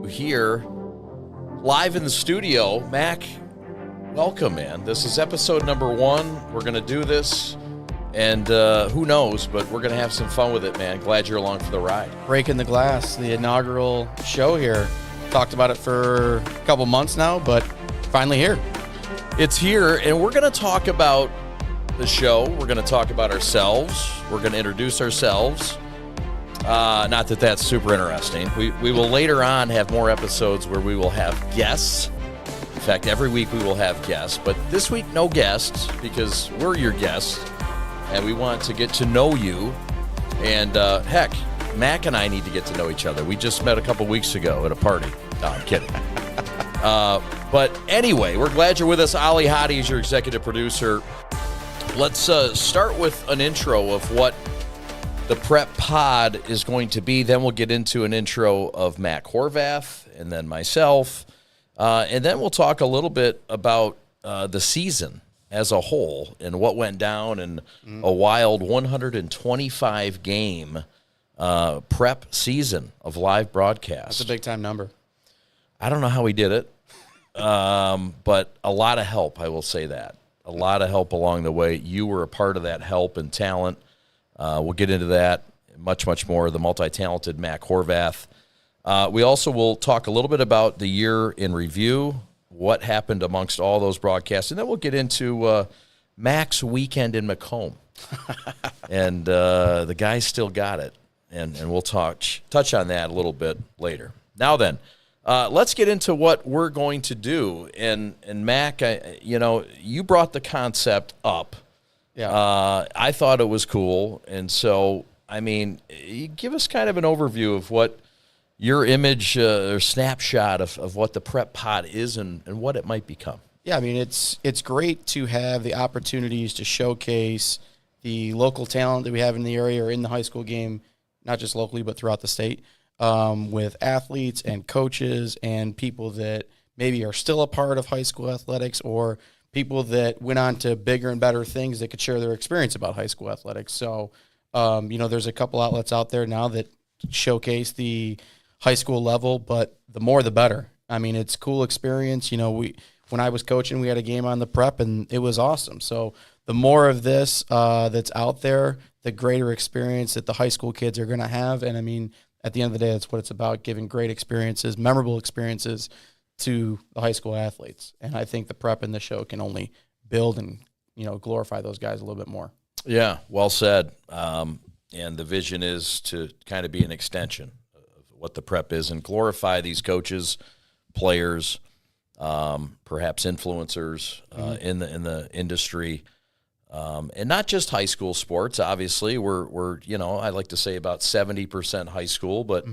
Here, live in the studio, Mac, welcome, man. This is episode number 1. We're going to do this, and who knows, but we're going to have some fun with it, man. Glad you're along for the ride. Breaking the glass, the inaugural show here. Talked about it for a couple months now, but finally here. It's here, and we're going to talk about the show. We're going to talk about ourselves. We're going to introduce ourselves. Not that that's super interesting. We will later on have more episodes where we will have guests. In fact, every week we will have guests. But this week, no guests because we're your guests, and we want to get to know you. And heck, Mac and I need to get to know each other. We just met a couple weeks ago at a party. No, I'm kidding. But anyway, we're glad you're with us. Ali Hadi is your executive producer. Let's start with an intro of what the Prep Pod is going to be. Then we'll get into an intro of Mac Horvath and then myself. And then we'll talk a little bit about the season as a whole and what went down in a wild 125-game prep season of live broadcast. That's a big-time number. I don't know how we did it, but a lot of help, I will say that. A lot of help along the way. You were a part of that help and talent. We'll get into that, much, much more. The multi-talented Mac Horvath. We also will talk a little bit about the year in review, what happened amongst all those broadcasts, and then we'll get into Mac's weekend in Macomb. And the guy still got it, and we'll touch on that a little bit later. Now then, let's get into what we're going to do. And Mac, you brought the concept up. Yeah. I thought it was cool. And so, I mean, you give us kind of an overview of what your image or snapshot of what the Prep Pod is and what it might become. Yeah, I mean, it's great to have the opportunities to showcase the local talent that we have in the area or in the high school game, not just locally but throughout the state, with athletes and coaches and people that maybe are still a part of high school athletics or people that went on to bigger and better things that could share their experience about high school athletics. So, there's a couple outlets out there now that showcase the high school level, but the more the better. I mean, it's a cool experience. When I was coaching, we had a game on the Prep, and it was awesome. So the more of this that's out there, the greater experience that the high school kids are going to have. And, I mean, at the end of the day, that's what it's about, giving great experiences, memorable experiences to the high school athletes. And I think the Prep and the show can only build and, glorify those guys a little bit more. Yeah, well said. And the vision is to kind of be an extension of what the Prep is and glorify these coaches, players, perhaps influencers in the industry. And not just high school sports. Obviously, we're I like to say about 70% high school, but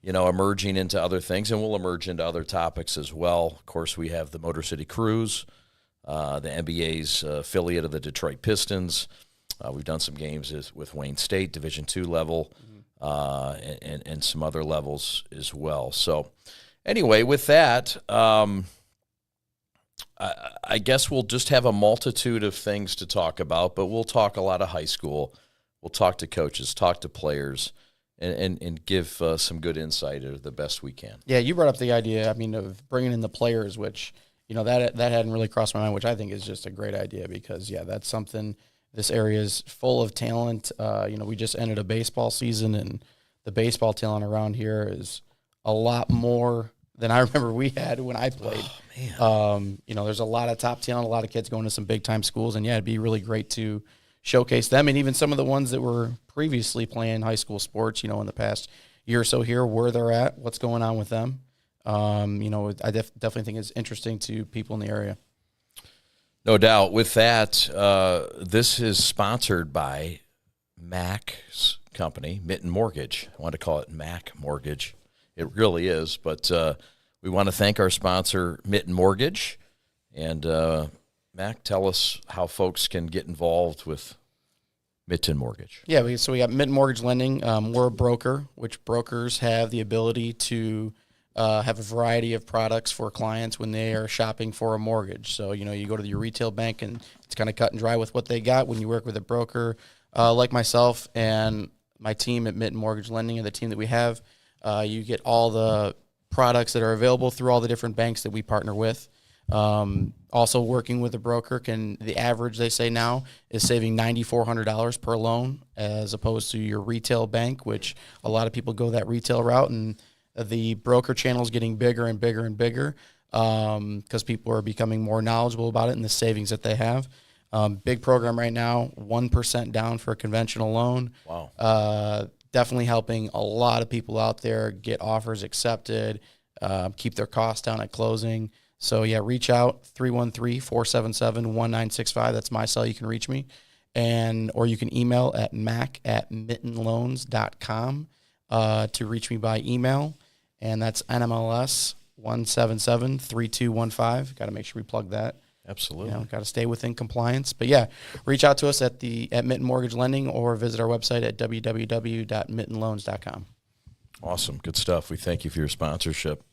emerging into other things, and we'll emerge into other topics as well. Of course, we have the Motor City Cruise, the NBA's affiliate of the Detroit Pistons. We've done some games with Wayne State, Division II level, and some other levels as well. So, anyway, with that, I guess we'll just have a multitude of things to talk about, but we'll talk a lot of high school. We'll talk to coaches, talk to players, and give some good insight the best we can. Yeah, you brought up the idea, of bringing in the players, which, that hadn't really crossed my mind, which I think is just a great idea because, that's something. This area is full of talent. We just ended a baseball season, and the baseball talent around here is a lot more than I remember we had when I played. Oh, man. There's a lot of top talent, a lot of kids going to some big-time schools, and, it'd be really great to showcase them. And even some of the ones that were previously playing high school sports, in the past year or so here, where they're at, what's going on with them. I definitely think it's interesting to people in the area. No doubt. With that, this is sponsored by Mac's company, Mitten Mortgage. I want to call it Mac Mortgage. It really is, but we want to thank our sponsor, Mitten Mortgage. And, Mac, tell us how folks can get involved with Mitten Mortgage. Yeah, so we got Mitten Mortgage Lending. We're a broker, which brokers have the ability to have a variety of products for clients when they are shopping for a mortgage. So, you go to your retail bank and it's kind of cut and dry with what they got. When you work with a broker like myself and my team at Mitten Mortgage Lending and the team that we have, you get all the products that are available through all the different banks that we partner with. Also working with a broker the average they say now is saving $9,400 per loan as opposed to your retail bank, which a lot of people go that retail route, and the broker channel is getting bigger and bigger and bigger because people are becoming more knowledgeable about it and the savings that they have. Big program right now, 1% down for a conventional loan. Wow. Definitely helping a lot of people out there get offers accepted, keep their costs down at closing. So, yeah, reach out, 313-477-1965. That's my cell. You can reach me. Or you can email at mac@mittenloans.com to reach me by email. And that's NMLS 177-3215. Got to make sure we plug that. Absolutely. Got to stay within compliance. But, yeah, reach out to us at Mitten Mortgage Lending or visit our website at www.mittenloans.com. Awesome. Good stuff. We thank you for your sponsorship.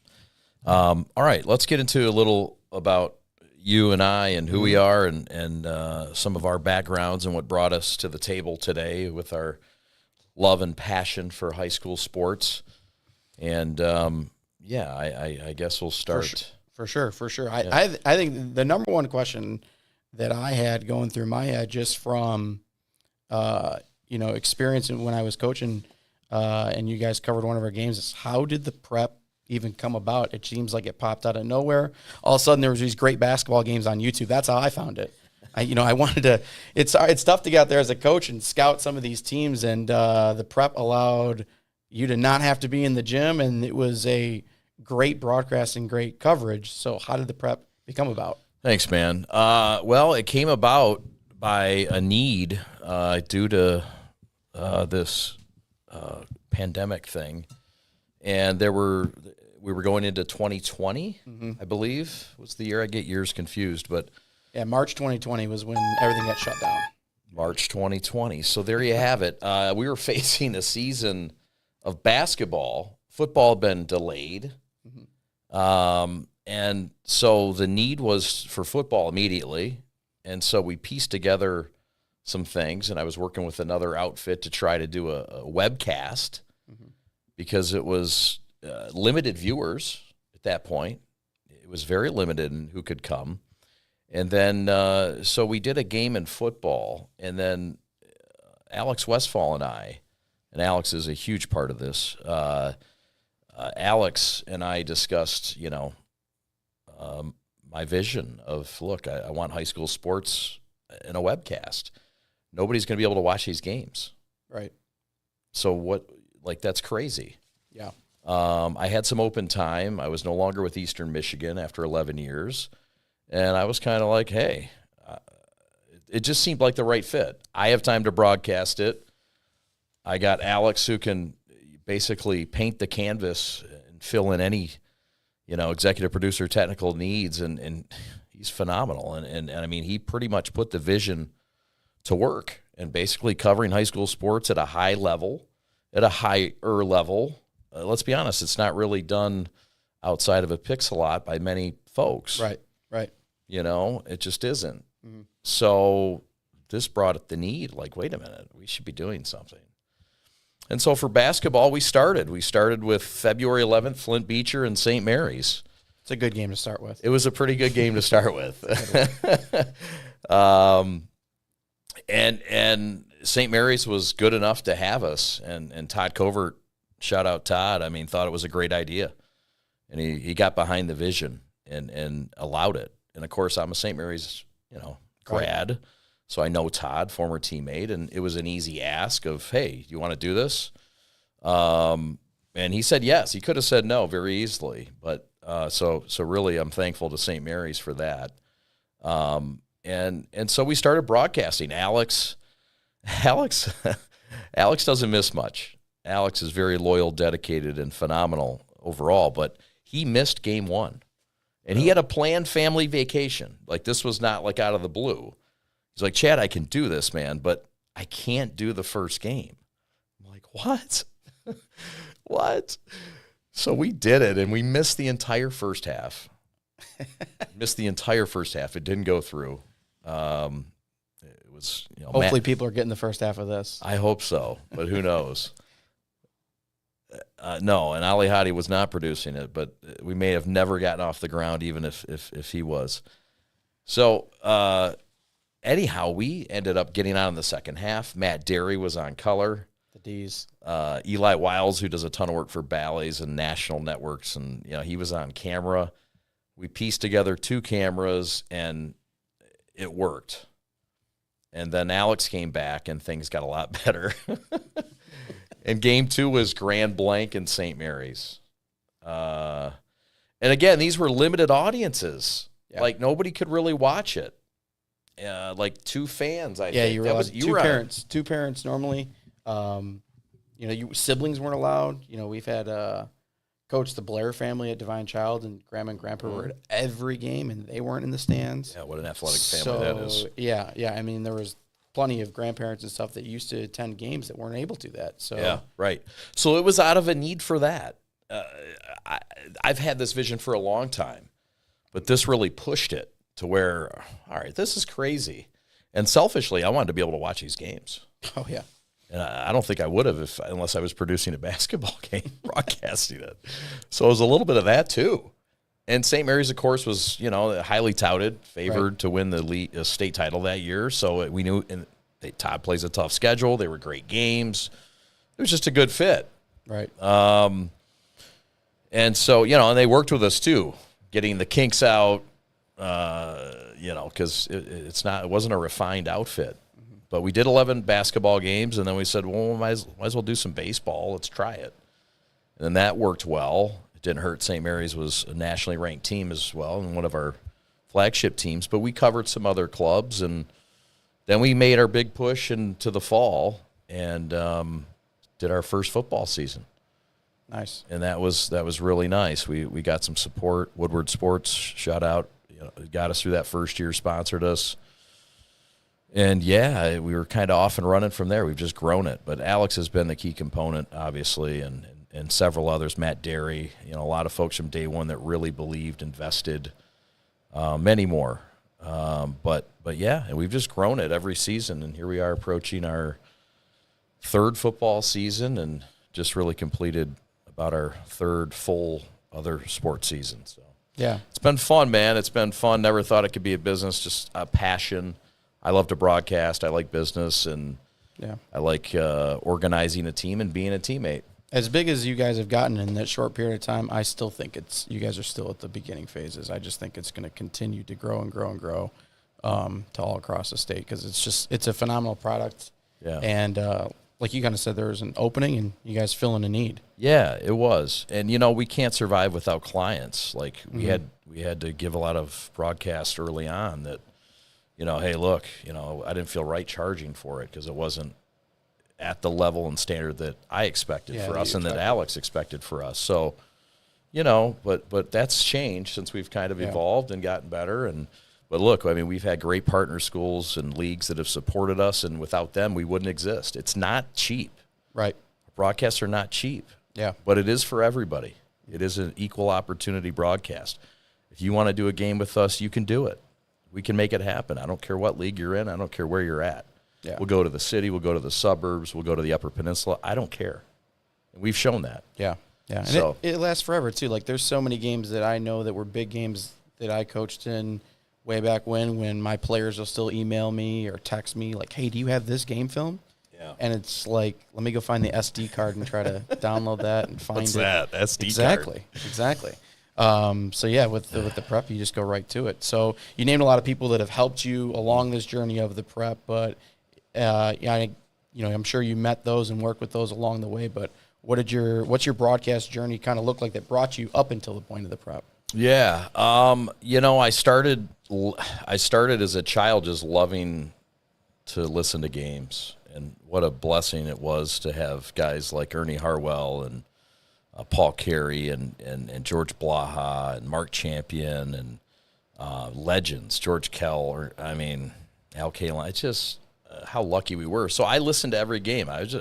All right, let's get into a little about you and I and who we are and some of our backgrounds and what brought us to the table today with our love and passion for high school sports. And, I guess we'll start. For sure. Yeah. I think the number one question that I had going through my head just from, experience when I was coaching and you guys covered one of our games is how did the prep even come about? It seems like it popped out of nowhere. All of a sudden there was these great basketball games on YouTube. That's how I found it. I wanted to, it's tough to get out there as a coach and scout some of these teams, and the prep allowed you to not have to be in the gym, and it was a great broadcast and great coverage. So how did the prep become about? Thanks, man. Well, it came about by a need due to this pandemic thing. And we were going into 2020, I believe, was the year. I get years confused, but yeah, March 2020 was when everything got shut down. March 2020. So there you have it. We were facing a season of basketball. Football had been delayed. And so the need was for football immediately. And so we pieced together some things, and I was working with another outfit to try to do a webcast because it was limited viewers at that point. It was very limited in who could come. And then, so we did a game in football, and then Alex Westfall and Alex is a huge part of this. Alex and I discussed, my vision of, look, I want high school sports in a webcast. Nobody's going to be able to watch these games. Right. So that's crazy. Yeah. I had some open time. I was no longer with Eastern Michigan after 11 years. And I was kind of like, hey, it just seemed like the right fit. I have time to broadcast it. I got Alex who can basically paint the canvas and fill in any, executive producer technical needs. And he's phenomenal. And I mean, he pretty much put the vision to work and basically covering high school sports at a high level, at a higher level. Let's be honest, it's not really done outside of a Pixelot by many folks. Right. It just isn't. Mm-hmm. So this brought up the need, like, wait a minute, we should be doing something. And so for basketball, we started with February 11th, Flint Beecher and St. Mary's. It's a good game to start with. It was a pretty good game to start with. And St. Mary's was good enough to have us, and Todd Covert, shout out Todd, thought it was a great idea. And he got behind the vision and allowed it. And, of course, I'm a St. Mary's, grad, so I know Todd, former teammate, and it was an easy ask of, hey, you want to do this? And he said yes. He could have said no very easily. But so really I'm thankful to St. Mary's for that. And so we started broadcasting. Alex doesn't miss much. Alex is very loyal, dedicated, and phenomenal overall, but he missed game one. And he had a planned family vacation. Like, this was not like out of the blue. He's like, Chad, I can do this, man, but I can't do the first game. I'm like, what? What? So we did it, and we missed the entire first half. It didn't go through. It was, Hopefully people are getting the first half of this. I hope so, but who knows? No, and Ali Hadi was not producing it, but we may have never gotten off the ground even if he was. So anyhow, we ended up getting on in the second half. Matt Derry was on color. The D's. Eli Wiles, who does a ton of work for ballets and national networks, and he was on camera. We pieced together 2 cameras, and it worked. And then Alex came back, and things got a lot better. And game 2 was Grand Blanc in St. Mary's. And again, these were limited audiences. Yeah. Like, nobody could really watch it. Like 2 fans, I think. You were two parents normally. Siblings weren't allowed. We've had Coach the Blair family at Divine Child, and Grandma and Grandpa were at every game, and they weren't in the stands. Yeah, what an athletic family that is. Yeah. I mean, there was plenty of grandparents and stuff that used to attend games that weren't able to do that. So yeah, right. So it was out of a need for that. I've had this vision for a long time, but this really pushed it to where, all right, this is crazy. And selfishly, I wanted to be able to watch these games. Oh, yeah. And I don't think I would have unless I was producing a basketball game, broadcasting it. So it was a little bit of that too. And St. Mary's, of course, was highly touted, favored to win the state title that year. So we knew, and Todd plays a tough schedule. They were great games. It was just a good fit, right? And so and they worked with us too, getting the kinks out. Because it wasn't a refined outfit. But we did 11 basketball games, and then we said, well, we might as well do some baseball. Let's try it. And that worked well. It didn't hurt. St. Mary's was a nationally ranked team as well, and one of our flagship teams. But we covered some other clubs, and then we made our big push into the fall and did our first football season. Nice. And that was really nice. We got some support. Woodward Sports, shout out, got us through that first year, sponsored us. And, yeah, we were kind of off and running from there. We've just grown it. But Alex has been the key component, obviously, and several others. Matt Derry, a lot of folks from day one that really believed, invested, many more. But yeah, and we've just grown it every season. And here we are approaching our 3rd football season and just really completed about our 3rd full other sports season. So yeah, it's been fun, man. It's been fun. Never thought it could be a business, just a passion. I love to broadcast. I like business, and I like organizing a team and being a teammate. As big as you guys have gotten in that short period of time, I still think you guys are still at the beginning phases. I just think it's going to continue to grow and grow and grow to all across the state, because it's a phenomenal product. Yeah. And like you kind of said, there was an opening, and you guys filling a need. Yeah, it was. And we can't survive without clients. Like we had to give a lot of broadcasts early on that, hey, look, I didn't feel right charging for it because it wasn't at the level and standard that I expected for us and that Alex expected for us. So, but that's changed since we've kind of evolved and gotten better. But look, I mean, we've had great partner schools and leagues that have supported us, and without them, we wouldn't exist. It's not cheap. Right. Broadcasts are not cheap. Yeah. But it is for everybody. It is an equal opportunity broadcast. If you want to do a game with us, you can do it. We can make it happen. I don't care what league you're in. I don't care where you're at. Yeah. We'll go to the city. We'll go to the suburbs. We'll go to the Upper Peninsula. I don't care. And we've shown that. Yeah. Yeah. And so, it lasts forever, too. Like, there's so many games that I know that were big games that I coached in way back when my players will still email me or text me like, hey, do you have this game film? Yeah. And it's like, let me go find the SD card and try to download that and find What's it. That? SD exactly. card. Exactly. So yeah, with the prep, you just go right to it. So you named a lot of people that have helped you along this journey of the prep, but I'm sure you met those and worked with those along the way. But what's your broadcast journey kind of look like that brought you up until the point of the prep? Yeah, I started as a child just loving to listen to games, and what a blessing it was to have guys like Ernie Harwell and Paul Carey and George Blaha and Mark Champion and legends, George Kell, Al Kaline. It's just how lucky we were. So I listened to every game. I was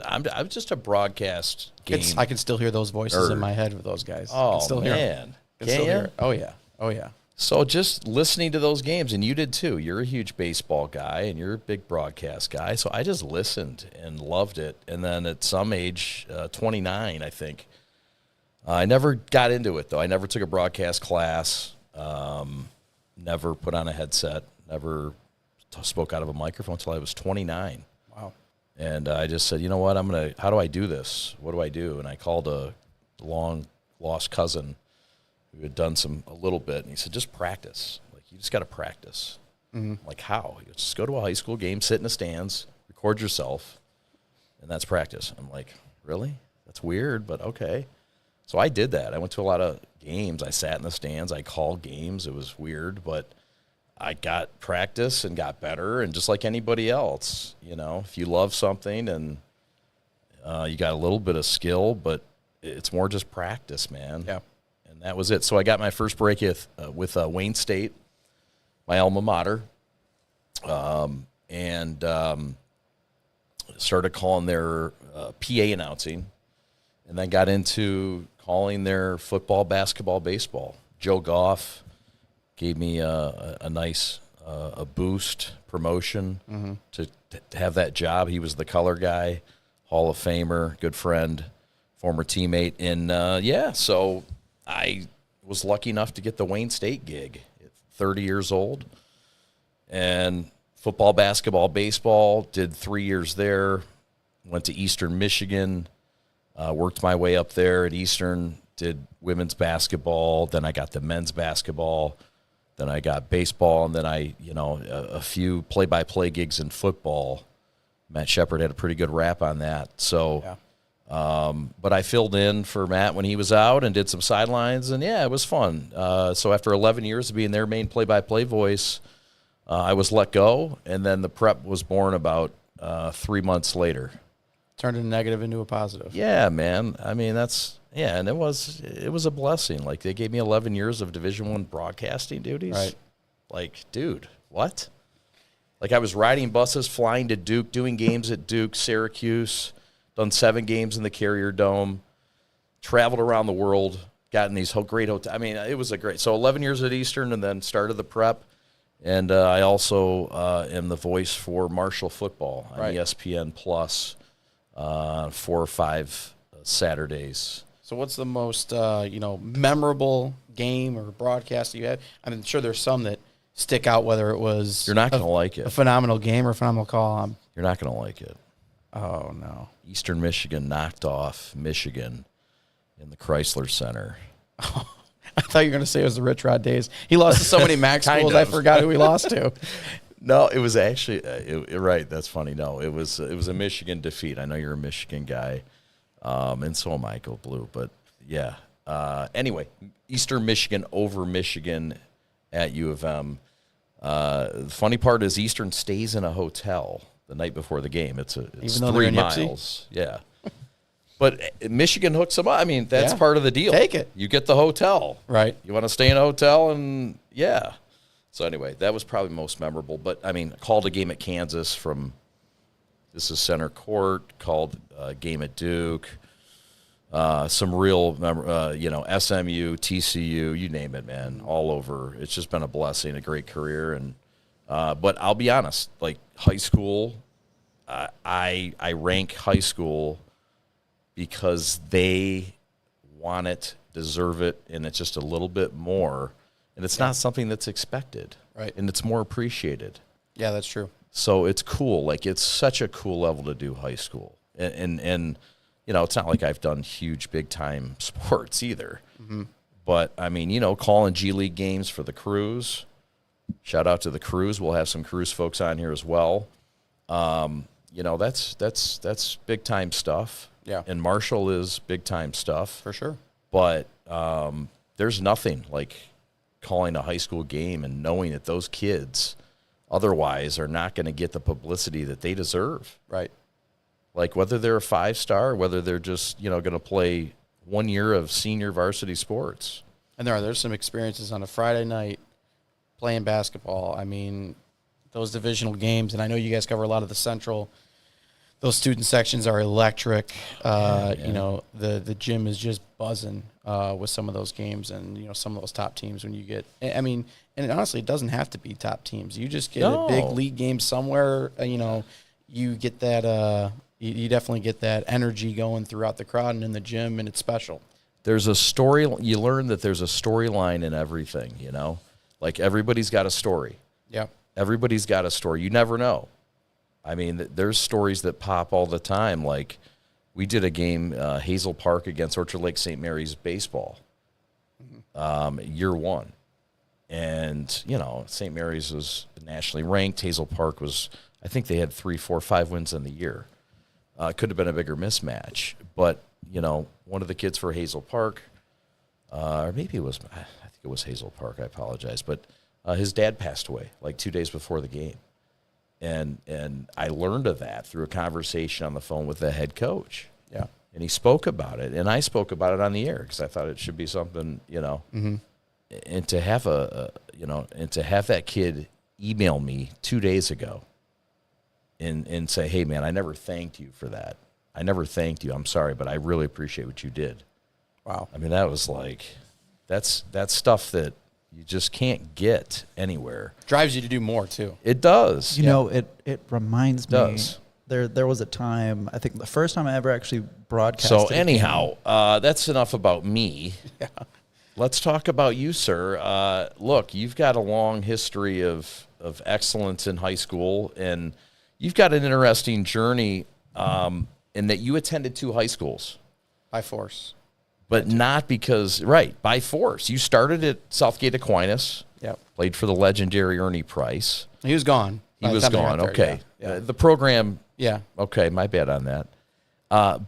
just a broadcast game. I can still hear those voices in my head with those guys. Oh, still man. Can you? Oh, yeah. So just listening to those games, and you did too. You're a huge baseball guy, and you're a big broadcast guy. So I just listened and loved it. And then at some age, 29, I think, I never got into it, though. I never took a broadcast class, never put on a headset, never spoke out of a microphone until I was 29. Wow. And I just said, you know what, how do I do this? What do I do? And I called a long-lost cousin who had done a little bit, and he said, just practice. Like, you just got to practice. Mm-hmm. Like, how? He goes, just go to a high school game, sit in the stands, record yourself, and that's practice. I'm like, really? That's weird, but okay. So I did that. I went to a lot of games. I sat in the stands. I called games. It was weird, but I got practice and got better, and just like anybody else, if you love something and you got a little bit of skill, but it's more just practice, man. Yeah. And that was it. So I got my first break with Wayne State, my alma mater, and started calling their PA announcing, and then got into calling their football, basketball, baseball. Joe Goff gave me a nice a boost, promotion to have that job. He was the color guy, Hall of Famer, good friend, former teammate. And, so I was lucky enough to get the Wayne State gig at 30 years old. And football, basketball, baseball, did 3 years there, went to Eastern Michigan, worked my way up there at Eastern, did women's basketball, then I got the men's basketball, then I got baseball, and then a few play-by-play gigs in football. Matt Shepard had a pretty good rap on that. So, yeah. But I filled in for Matt when he was out and did some sidelines, and yeah, it was fun. So after 11 years of being their main play-by-play voice, I was let go, and then the PreP was born about 3 months later. Turned a negative into a positive. Yeah, man. I mean, and it was a blessing. Like, they gave me 11 years of Division I broadcasting duties. Right. Like, dude, what? Like, I was riding buses, flying to Duke, doing games at Duke, Syracuse, done 7 games in the Carrier Dome, traveled around the world, got in these great hotels. I mean, it was so 11 years at Eastern, and then started the PreP. And I also am the voice for Marshall football on ESPN Plus 4 or 5 Saturdays. So what's the most, memorable game or broadcast that you had? I'm sure there's some that stick out, whether it was You're not going to like it. A phenomenal game or a phenomenal call. You're not going to like it. Oh, no. Eastern Michigan knocked off Michigan in the Chrysler Center. I thought you were going to say it was the Rich Rod days. He lost to so many MAC schools, I forgot who he lost to. No, it was actually right. That's funny. No, it was a Michigan defeat. I know you're a Michigan guy, and so am I. Go Blue. But yeah. Anyway, Eastern Michigan over Michigan at U of M. The funny part is Eastern stays in a hotel the night before the game. It's 3 miles. Yeah. But Michigan hooks them up. I mean, that's part of the deal. Take it. You get the hotel. Right. You want to stay in a hotel, and yeah. So anyway, that was probably most memorable. But, I mean, called a game at Kansas this is center court, called a game at Duke, some real, SMU, TCU, you name it, man, all over. It's just been a blessing, a great career. And but I'll be honest, like high school, I rank high school because they want it, deserve it, and it's just a little bit more. And it's not something that's expected. Right. And it's more appreciated. Yeah, that's true. So it's cool. Like, it's such a cool level to do high school. And it's not like I've done huge, big-time sports either. Mm-hmm. But, I mean, calling G League games for the Crews. Shout out to the Crews. We'll have some Crews folks on here as well. That's big-time stuff. Yeah. And Marshall is big-time stuff. For sure. But there's nothing like calling a high school game and knowing that those kids otherwise are not going to get the publicity that they deserve. Right. Like, whether they're a 5-star, whether they're just, going to play 1 year of senior varsity sports. And there's some experiences on a Friday night playing basketball. I mean, those divisional games, and I know you guys cover a lot of the Central. Those student sections are electric. The gym is just buzzing. with some of those games and, some of those top teams when you get, I mean, and honestly, it doesn't have to be top teams. You just get a big league game somewhere, you get that, you definitely get that energy going throughout the crowd and in the gym, and it's special. There's a story. You learn that there's a storyline in everything, like everybody's got a story. Yeah. Everybody's got a story. You never know. I mean, there's stories that pop all the time. Like we did a game, Hazel Park against Orchard Lake St. Mary's baseball, year one. And, St. Mary's was nationally ranked. Hazel Park was, I think they had 3, 4, 5 wins in the year. Could have been a bigger mismatch. But, one of the kids for Hazel Park, or maybe it was, I think it was Hazel Park, I apologize, but his dad passed away like 2 days before the game. And I learned of that through a conversation on the phone with the head coach. Yeah. And he spoke about it, and I spoke about it on the air because I thought it should be something, And to have and to have that kid email me 2 days ago and say, "Hey, man, I never thanked you for that. I never thanked you. I'm sorry, but I really appreciate what you did." Wow. I mean, that was like, that's stuff that you just can't get anywhere. Drives you to do more too. It does. It reminds me. There was a time, I think the first time I ever actually broadcasted. So anyhow, that's enough about me. Yeah. Let's talk about you, sir. Look, you've got a long history of excellence in high school, and you've got an interesting journey in that you attended 2 high schools. By force. But not because, by force. You started at Southgate Aquinas. Yep. Played for the legendary Ernie Price. He was gone. He was gone, okay. Yeah. The program, yeah. Okay, my bad on that.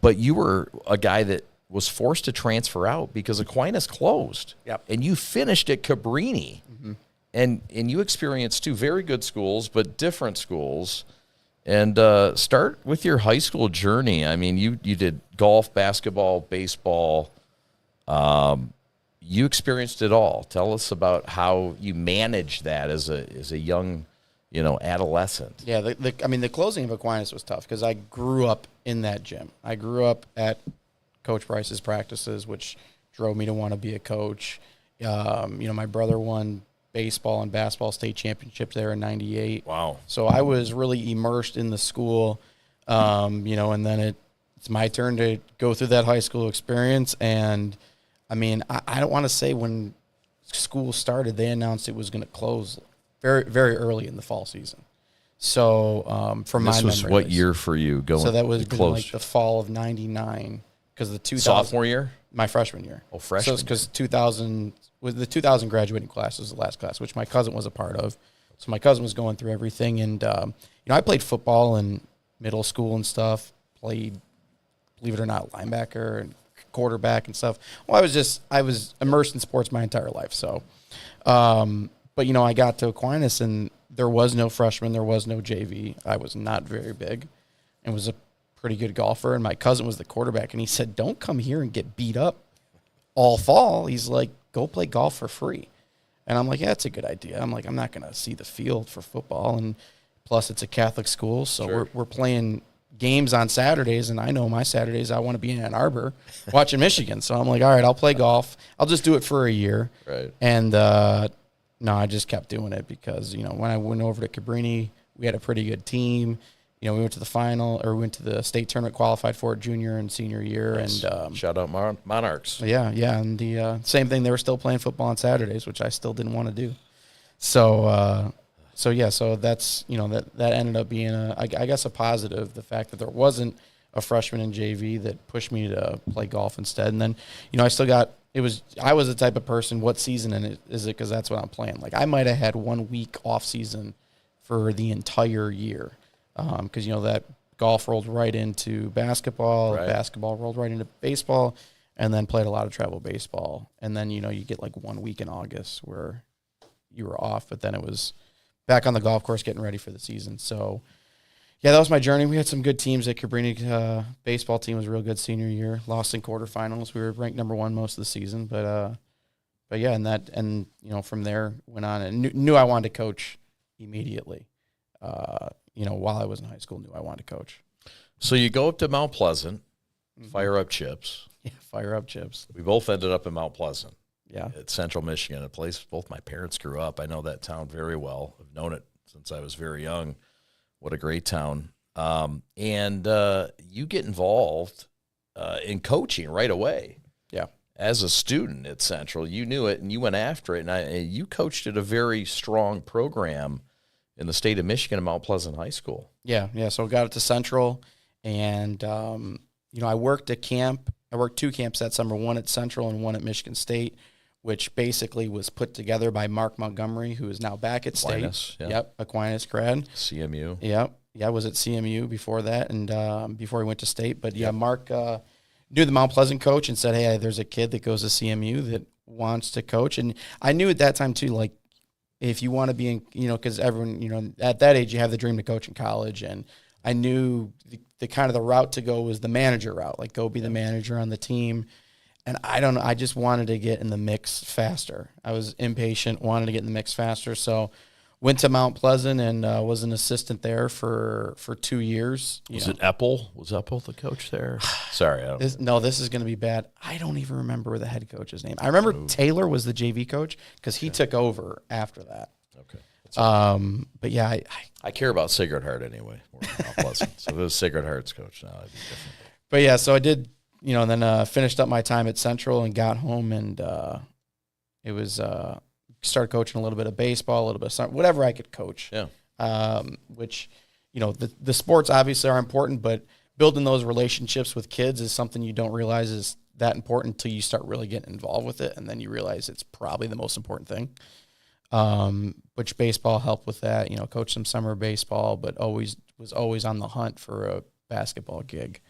But you were a guy that was forced to transfer out because Aquinas closed. Yep. And you finished at Cabrini. Mm-hmm. And you experienced 2 very good schools, but different schools. And start with your high school journey. I mean, you did golf, basketball, baseball. You experienced it all. Tell us about how you managed that as a young, adolescent. Yeah, the closing of Aquinas was tough because I grew up in that gym. I grew up at Coach Price's practices, which drove me to want to be a coach. My brother won baseball and basketball state championships there in '98. Wow. So I was really immersed in the school, and then it's my turn to go through that high school experience. And, I mean, I don't want to say when school started, they announced it was going to close very, very early in the fall season. So from my memory. This was what year for you going? So that was close? Like the fall of '99 because the 2000 sophomore year. My freshman year. Oh, freshman. So it's because 2000 with the 2000 graduating class was the last class, which my cousin was a part of. So my cousin was going through everything, and I played football in middle school and stuff. Played, believe it or not, linebacker and quarterback and stuff. Well, I was immersed in sports my entire life. So, but I got to Aquinas and there was no freshman, there was no JV. I was not very big, and was a pretty good golfer. And my cousin was the quarterback, and he said, "Don't come here and get beat up all fall." He's like, "Go play golf for free." And I'm like, "Yeah, that's a good idea." I'm like, "I'm not going to see the field for football, and plus it's a Catholic school, so sure. we're playing games on Saturdays, and I know my Saturdays I want to be in Ann Arbor watching Michigan." So I'm like, "All right, I'll play golf. I'll just do it for a year." Right. And no, I just kept doing it because when I went over to Cabrini, we had a pretty good team. We went to the final, or we went to the state tournament, qualified for it junior and senior year. Nice. And shout out Monarchs. Yeah, and the same thing. They were still playing football on Saturdays, which I still didn't want to do. So that's that ended up being I guess a positive. The fact that there wasn't a freshman in JV that pushed me to play golf instead. And then I still got I was the type of person. What season is it? Because that's what I'm playing. Like I might have had 1 week off season for the entire year. Because that golf rolled right into basketball, right. Basketball rolled right into baseball, and then played a lot of travel baseball. And then you get like 1 week in August where you were off, but then it was back on the golf course getting ready for the season. So yeah, that was my journey. We had some good teams at Cabrini. Baseball team was a real good senior year. Lost in quarterfinals. We were ranked number 1 most of the season, but yeah, and from there went on and knew I wanted to coach immediately. While I was in high school, knew I wanted to coach. So you go up to Mount Pleasant, fire up chips. Yeah, fire up chips. We both ended up in Mount Pleasant. Yeah. At Central Michigan, a place both my parents grew up. I know that town very well. I've known it since I was very young. What a great town. And you get involved in coaching right away. Yeah. As a student at Central, you knew it and you went after it. And you coached at a very strong program in the state of Michigan at Mount Pleasant High School. Yeah. So I got it to Central, and, I worked at camp. I worked 2 camps that summer, one at Central and one at Michigan State, which basically was put together by Mark Montgomery, who is now back at Aquinas, State. yeah. Yep, Aquinas grad. CMU. Yep. Yeah, I was at CMU before that, and before he went to State. But, Mark knew the Mount Pleasant coach and said, hey, there's a kid that goes to CMU that wants to coach. And I knew at that time, too, like, if you want to be in, because everyone, at that age, you have the dream to coach in college. And I knew the kind of the route to go was the manager route, like go be the manager on the team. And I don't know, I just wanted to get in the mix faster. I was impatient, wanted to get in the mix faster. So went to Mount Pleasant and was an assistant there for 2 years. Was it Eppel? Was Eppel the coach there? Sorry. This is going to be bad. I don't even remember the head coach's name. I remember Taylor was the JV coach because he took over after that. Okay. But yeah, I care about Sacred Heart anyway, more than Mount Pleasant. So if it was Sacred Heart's coach now, it'd be different. But yeah, so I did, then finished up my time at Central and got home, and it was started coaching a little bit of baseball, a little bit of something, whatever I could coach. Yeah. Which, the sports obviously are important, but building those relationships with kids is something you don't realize is that important until you start really getting involved with it, and then you realize it's probably the most important thing. Which baseball helped with that, coached some summer baseball, but was always on the hunt for a basketball gig.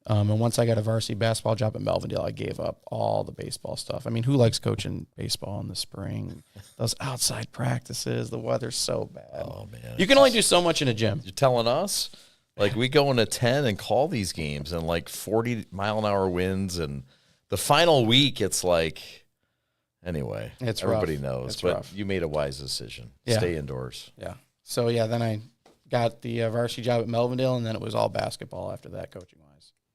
And once I got a varsity basketball job at Melvindale, I gave up all the baseball stuff. I mean, who likes coaching baseball in the spring? Those outside practices, the weather's so bad. Oh, man. You can only do so much in a gym. You're telling us? Like, we go into 10 and call these games and, 40-mile-an-hour winds. And the final week, it's like, anyway, it's everybody rough. knows. It's but rough. You made a wise decision. Yeah. Stay indoors. Yeah. So, then I got the varsity job at Melvindale, and then it was all basketball after that, coaching-wise.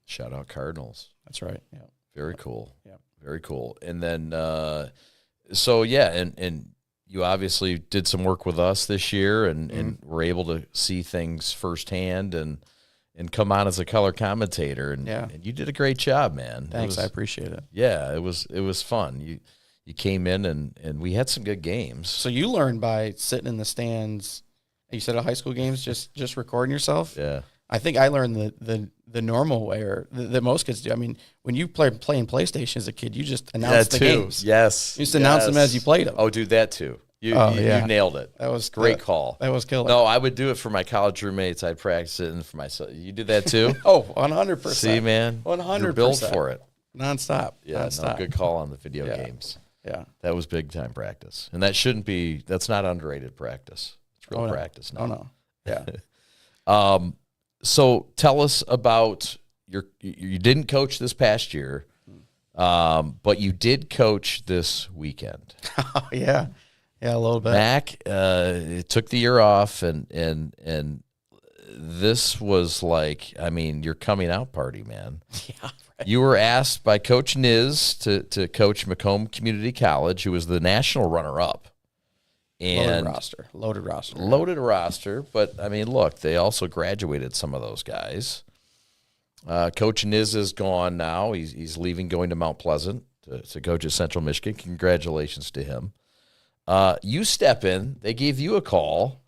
Shout out Cardinals. That's right. Yeah. Very cool. Yeah. Very cool. And then, and you obviously did some work with us this year and were able to see things firsthand and come on as a color commentator. And you did a great job, man. Thanks. I appreciate it. Yeah, it was fun. You came in and we had some good games. So you learned by sitting in the stands. You said at high school games, just recording yourself. Yeah. I think I learned the normal way, or that most kids do. I mean, when you playing PlayStation as a kid, you just announced the games. Yes. You just announced them as you played them. Oh, dude, that too. You nailed it. That was great call. That was killer. No, I would do it for my college roommates. I'd practice it, and for myself. You did that too? Oh, 100%. See, man, 100%. You're built for it. Nonstop. Yeah, Nonstop. No, good call on the video games. Yeah, that was big time practice, and that's not underrated practice. It's real practice now. Oh no. Yeah. So tell us about you didn't coach this past year, but you did coach this weekend. Yeah, a little bit. Mac took the year off, and this was like, I mean, your coming out party, man. Yeah. Right. You were asked by Coach Niz to coach Macomb Community College, who was the national runner-up. And loaded roster. But I mean, look, they also graduated some of those guys. Coach Niz is gone now. He's leaving, going to Mount Pleasant to coach at Central Michigan. Congratulations to him. You step in. They gave you a call.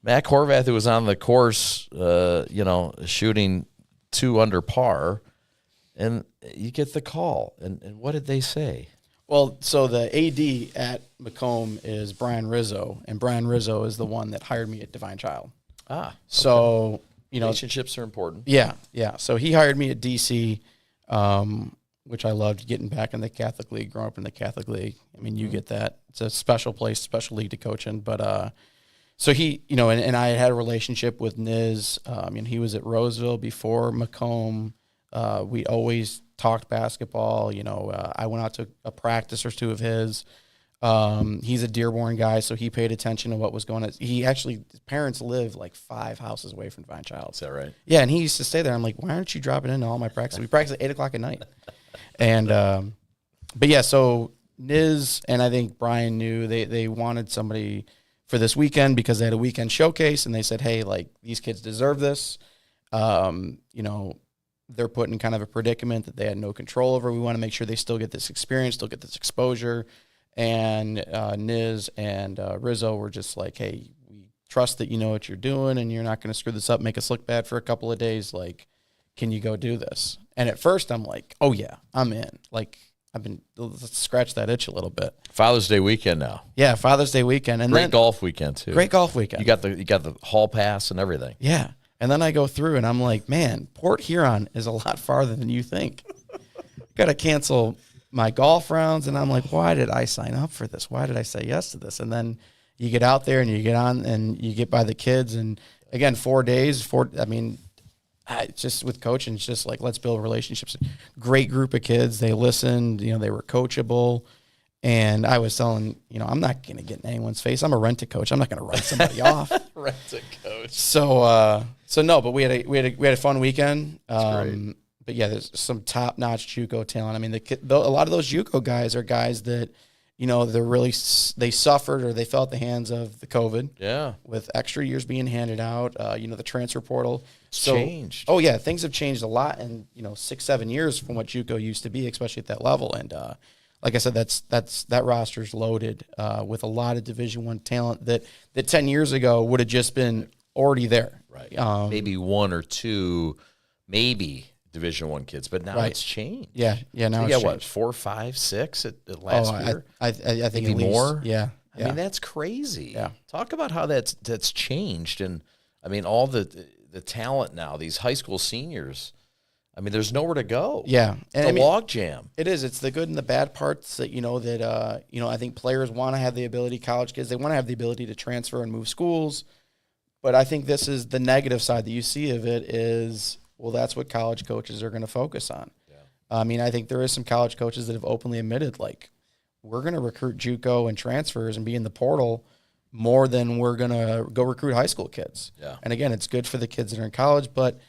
Mac Horvath, who was on the course, shooting 2 under par, and you get the call. And what did they say? Well, so the AD at Macomb is Brian Rizzo, and Brian Rizzo is the one that hired me at Divine Child. Okay. So, relationships are important. Yeah. So he hired me at DC, which I loved, getting back in the Catholic League, growing up in the Catholic League. I mean, you get that. It's a special place, special league to coach in. But so he, and I had a relationship with Niz. He was at Roseville before Macomb. We always talked basketball. I went out to a practice or 2 of his. He's a Dearborn guy, so he paid attention to what was going on. His parents live like 5 houses away from Divine Child. Is that right? Yeah, and he used to stay there. I'm like, why aren't you dropping into all my practices? We practice at 8:00 at night. And but yeah, so Niz and I think Brian knew they wanted somebody for this weekend because they had a weekend showcase, and they said, hey, like, these kids deserve this. You know, they're put in kind of a predicament that they had no control over. We want to make sure they still get this experience, still get this exposure. And Niz and Rizzo were just like, hey, we trust that you know what you're doing and you're not going to screw this up, make us look bad for a couple of days. Like, can you go do this? And at first I'm like, oh yeah, I'm in. Like, let's scratch that itch a little bit. Father's Day weekend now. Yeah, Father's Day weekend. And great golf weekend too. Great golf weekend. You got the hall pass and everything. Yeah. And then I go through and I'm like, man, Port Huron is a lot farther than you think. Got to cancel my golf rounds. And I'm like, why did I sign up for this? Why did I say yes to this? And then you get out there and you get on and you get by the kids. And again, 4 days, it's just with coaching, it's just like, let's build relationships. Great group of kids. They listened, you know, they were coachable. And I was telling, you know, I'm not going to get in anyone's face. I'm a rent-a-coach. I'm not going to write somebody off. Rent-a-coach. So no, but we had a fun weekend. Great. But yeah, there's some top-notch JUCO talent. I mean, a lot of those JUCO guys are guys that, you know, they suffered or they felt the hands of the COVID. Yeah. With extra years being handed out, you know, the transfer portal. Changed. Oh yeah, things have changed a lot in, you know, 6-7 years from what JUCO used to be, especially at that level. And like I said, that roster's loaded with a lot of Division I talent that 10 years ago would have just been already there. Right. Maybe one or two, maybe Division I kids, but now it's changed. Yeah. Now it's what, 4, 5, 6 at last year? I think maybe at least, more. Yeah. I mean, that's crazy. Yeah. Talk about how that's changed. And I mean, all the talent now, these high school seniors, I mean, there's nowhere to go. Yeah. And it's a log jam. It is. It's the good and the bad parts that, you know, I think players want to have the ability, college kids, they want to have the ability to transfer and move schools. But I think this is the negative side that you see of it is, well, that's what college coaches are going to focus on. Yeah. I mean, I think there is some college coaches that have openly admitted, like, we're going to recruit JUCO and transfers and be in the portal more than we're going to go recruit high school kids. Yeah. And again, it's good for the kids that are in college, but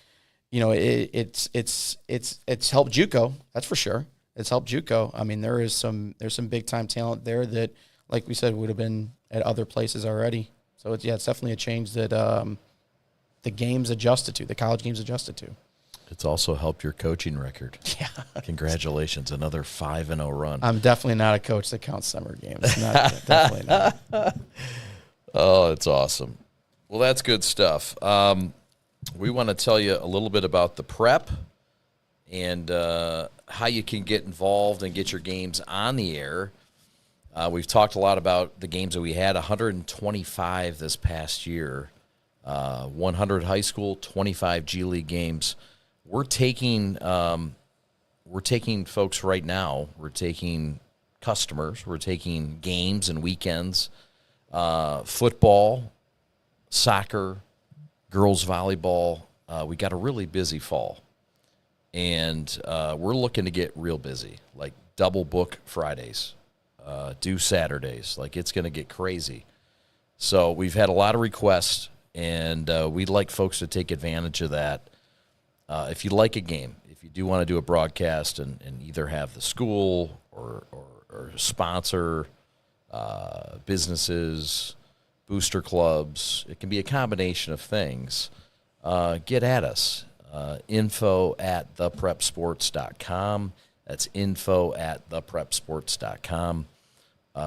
you know, it's helped JUCO, that's for sure. It's helped JUCO. I mean, there's some big time talent there that, like we said, would have been at other places already. So it's definitely a change that the game's adjusted to, the college game's adjusted to. It's also helped your coaching record. Yeah. Congratulations, another 5-0 run. I'm definitely not a coach that counts summer games. Definitely not. Oh, it's awesome. Well, that's good stuff. We want to tell you a little bit about the PreP and how you can get involved and get your games on the air. We've talked a lot about the games that we had, 125 this past year, 100 high school, 25 G League games. We're taking folks right now. We're taking customers. We're taking games and weekends, football, soccer, girls volleyball. We got a really busy fall, and we're looking to get real busy, like double book Fridays, do Saturdays. Like, it's going to get crazy. So we've had a lot of requests, and we'd like folks to take advantage of that. If you like a game, if you do want to do a broadcast and either have the school or sponsor businesses, booster clubs, it can be a combination of things. Get at us. Info@theprepsports.com. That's info@theprepsports.com.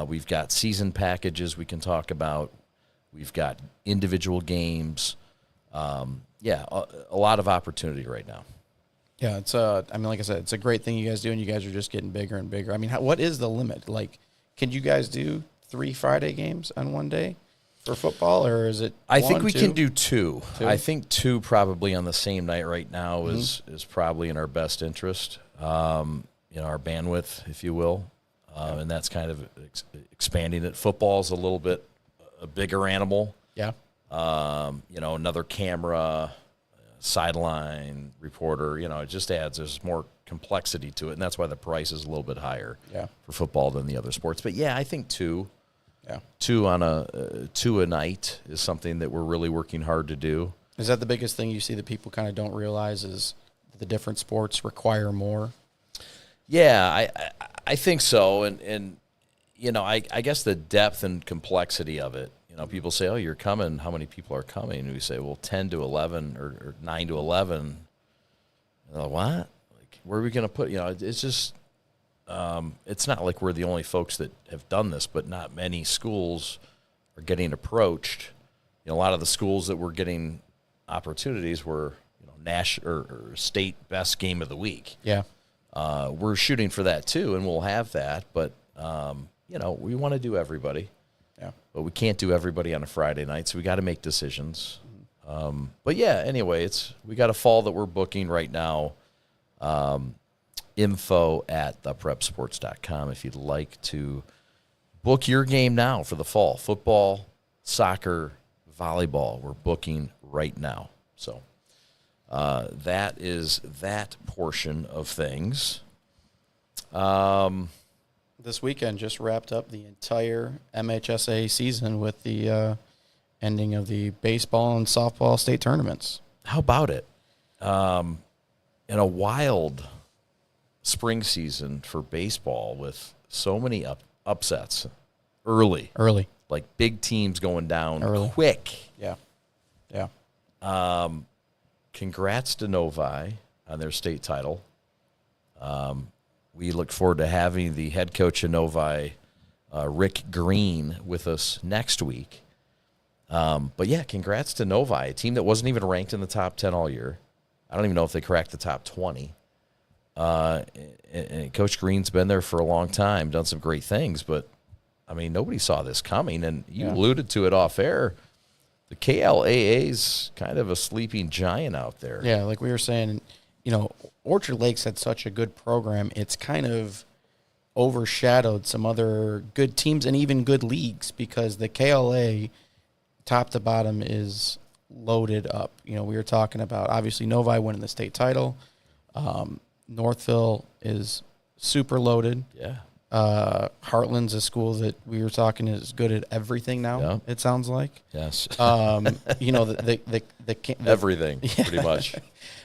We've got season packages we can talk about. We've got individual games. A lot of opportunity right now. Yeah, it's I mean, like I said, it's a great thing you guys do, and you guys are just getting bigger and bigger. I mean, what is the limit? Like, can you guys do 3 Friday games on one day for football, or is it I think we can do 2. I think 2 probably on the same night right now is probably in our best interest, our bandwidth, if you will. And that's kind of expanding it. Football's a little bit a bigger animal. Yeah. Another camera, sideline reporter, it just there's more complexity to it, and that's why the price is a little bit higher for football than the other sports. But I think 2 a night is something that we're really working hard to do. Is that the biggest thing you see that people kind of don't realize is the different sports require more? Yeah, I think so, and you know, I guess the depth and complexity of it. You know, people say, "Oh, you're coming. How many people are coming?" And we say, "Well, 10 to 11 or 9 to 11." And they're like, what? Like, where are we going to put? You know, it's just, it's not like we're the only folks that have done this, but not many schools are getting approached. You know, a lot of the schools that were getting opportunities were, you know, national or state best game of the week. Yeah. We're shooting for that too, and we'll have that. But you know, we want to do everybody. Yeah. But we can't do everybody on a Friday night, so we got to make decisions. But yeah, anyway, we got a fall that we're booking right now. Info at theprepsports.com if you'd like to book your game now for the fall. Football, soccer, volleyball, we're booking right now. So that is that portion of things. This weekend just wrapped up the entire MHSA season with the ending of the baseball and softball state tournaments. How about it? In a wild spring season for baseball with so many upsets early, like big teams going down quick. Yeah. Congrats to Novi on their state title. We look forward to having the head coach of Novi, Rick Green, with us next week. But yeah, congrats to Novi, a team that wasn't even ranked in the top 10 all year. I don't even know if they cracked the top 20. And Coach Green's been there for a long time, done some great things, but I mean, nobody saw this coming, and you alluded to it off air. The KLAA's kind of a sleeping giant out there. Yeah, like we were saying, you know, Orchard Lakes had such a good program. It's kind of overshadowed some other good teams and even good leagues because the KLA, top to bottom, is loaded up. You know, we were talking about, obviously, Novi winning the state title. Northville is super loaded. Yeah. Heartland's a school that we were talking is good at everything now. It sounds like. Yes. You know, the everything pretty much.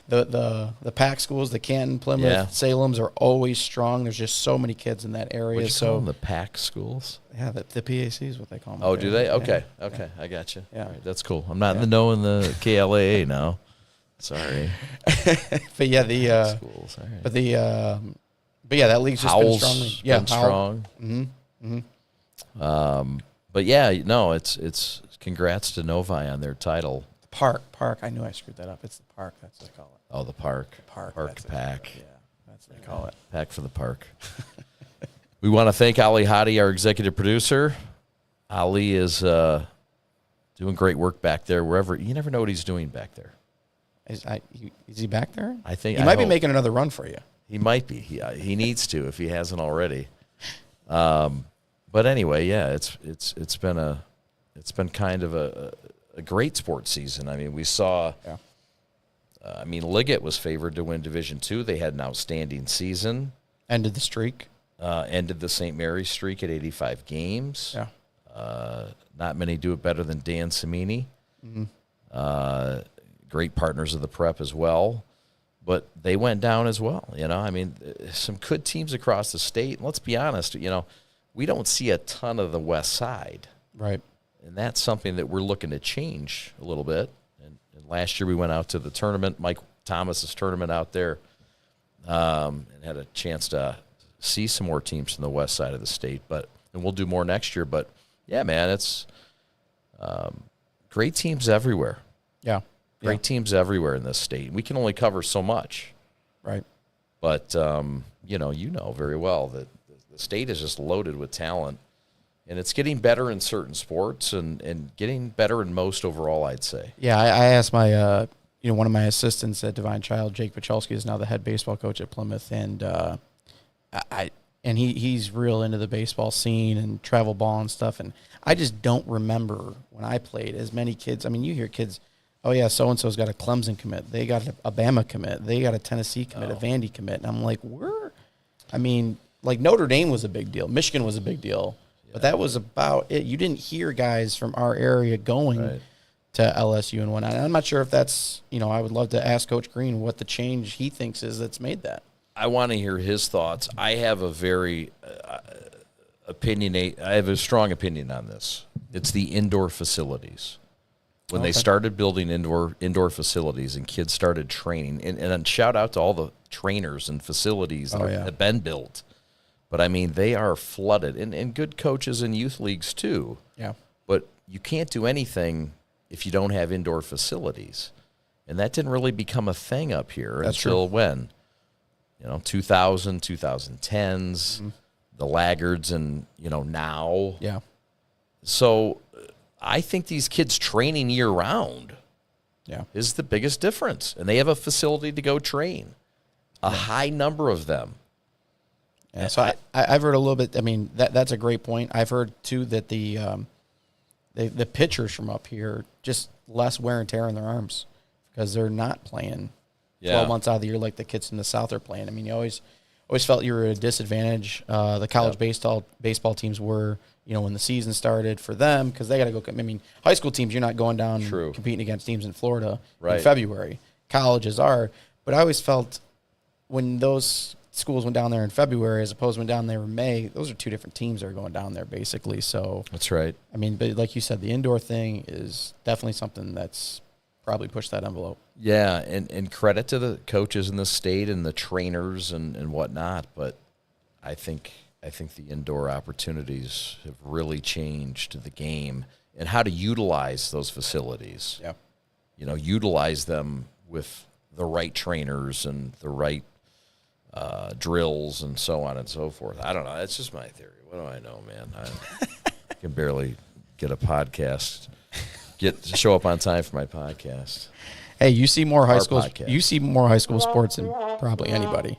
The PAC schools, the Canton, Plymouth, Salem's are always strong. There's just so many kids in that area. What you call them, the PAC schools? Yeah, the PAC is what they call them. Oh, do they? Okay, okay, I got you. Yeah, right, that's cool. I'm not in the know in the KLAA now. Sorry. But yeah, the schools. All right. But yeah, that league's just been strong. Yeah, been strong. Mm-hmm. Mm-hmm. But yeah, no, it's congrats to Novi on their title. Park. I knew I screwed that up. It's the Park. That's what they call it. Oh, the Park. Park Pack. Yeah, that's what they call it. Pack for the Park. We want to thank Ali Hadi, our executive producer. Ali is doing great work back there. Wherever, you never know what he's doing back there. Is he back there? I think he might be making another run for you. He might be. He needs to if he hasn't already. But anyway, yeah, it's been kind of a great sports season. I mean, we saw. Yeah. Liggett was favored to win Division II. They had an outstanding season. Ended the streak. Ended the St. Mary's streak at 85 games. Yeah. Not many do it better than Dan Cimini. Mm-hmm. Great partners of the Prep as well. But they went down as well. You know, I mean, some good teams across the state. And let's be honest, you know, we don't see a ton of the West Side. Right. And that's something that we're looking to change a little bit. And last year we went out to the tournament, Mike Thomas's tournament out there, and had a chance to see some more teams from the West Side of the state. And we'll do more next year. But, yeah, man, it's great teams everywhere. Yeah. Great teams everywhere in this state. We can only cover so much. Right. But, you know very well that the state is just loaded with talent. And it's getting better in certain sports and getting better in most overall, I'd say. Yeah, I asked my, one of my assistants at Divine Child, Jake Pachelski, is now the head baseball coach at Plymouth. And he's real into the baseball scene and travel ball and stuff. And I just don't remember when I played as many kids. I mean, you hear kids, oh, yeah, so-and-so's got a Clemson commit. They got a Bama commit. They got a Tennessee commit, a Vandy commit. And I'm like, Notre Dame was a big deal. Michigan was a big deal. Yeah. But that was about it. You didn't hear guys from our area going to LSU and whatnot. And I'm not sure if that's, I would love to ask Coach Green what the change he thinks is that's made that. I want to hear his thoughts. I have a very I have a strong opinion on this. It's the indoor facilities. When they started building indoor facilities and kids started training, and shout out to all the trainers and facilities that have been built. But, I mean, they are flooded, and good coaches in youth leagues too. Yeah. But you can't do anything if you don't have indoor facilities. And that didn't really become a thing up here until when? 2000, 2010s, the laggards, and, now. Yeah. So I think these kids training year-round is the biggest difference. And they have a facility to go train, a high number of them. Yeah, so I've heard a little bit. I mean, that's a great point. I've heard, too, that the pitchers from up here, just less wear and tear on their arms because they're not playing 12 months out of the year like the kids in the South are playing. I mean, you always felt you were at a disadvantage. The college baseball teams were, when the season started for them because they got to go. I mean, high school teams, you're not going down competing against teams in Florida in February. Colleges are. But I always felt when those schools went down there in February as opposed to went down there in May, those are two different teams that are going down there basically. So that's right. I mean, but like you said, the indoor thing is definitely something that's probably pushed that envelope. Yeah, and credit to the coaches in the state and the trainers and whatnot, but I think the indoor opportunities have really changed the game and how to utilize those facilities. Yeah. Utilize them with the right trainers and the right drills and so on and so forth. I don't know. That's just my theory. What do I know, man? I can barely get a podcast, show up on time for my podcast. Hey, you see more high school. You see more high school sports than probably anybody.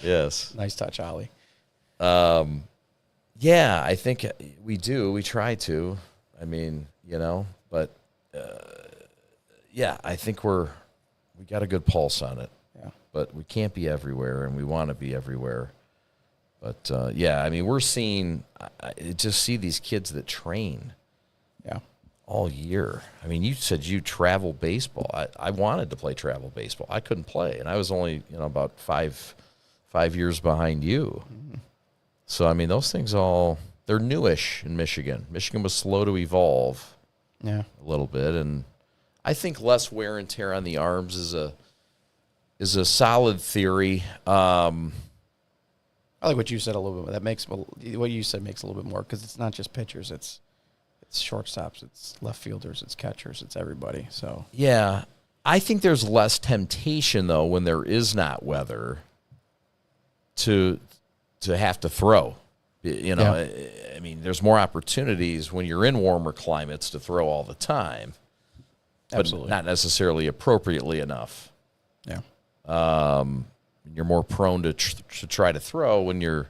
Yes. Nice touch, Ollie. Yeah, I think we do. We try to. I mean, but I think we got a good pulse on it. Yeah. But we can't be everywhere, and we want to be everywhere. But I mean, we're seeing. Just see these kids that train. Yeah. All year. I mean, you said you travel baseball. I wanted to play travel baseball. I couldn't play, and I was only about five years behind you. Mm-hmm. So I mean, those things they're newish in Michigan. Michigan was slow to evolve. Yeah, a little bit, and I think less wear and tear on the arms is a solid theory. I like what you said a little bit. What you said makes a little bit more because it's not just pitchers. It's shortstops, it's left fielders, it's catchers, it's everybody. So yeah, I think there's less temptation though when there is not weather to have to throw. I mean, there's more opportunities when you're in warmer climates to throw all the time, but absolutely not necessarily appropriately enough. Yeah, you're more prone to try to throw when you're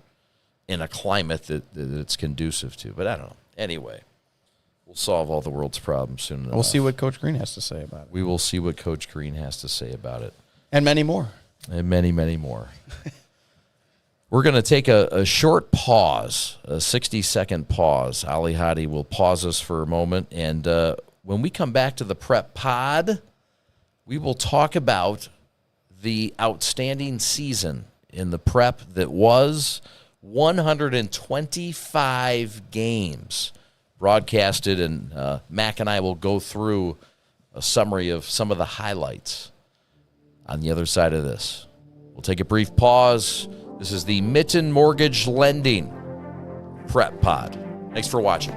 in a climate that it's conducive to. But I don't know. Anyway. We'll solve all the world's problems soon enough. We'll see what Coach Green has to say about it. We will see what Coach Green has to say about it. And many more. And many, many more. We're going to take a short pause, a 60-second pause. Ali Hadi will pause us for a moment. And when we come back to the Prep Pod, we will talk about the outstanding season in the Prep that was 125 games broadcasted, and Mac and I will go through a summary of some of the highlights on the other side of this. We'll take a brief pause. This is the Mitten Mortgage Lending Prep Pod. Thanks for watching.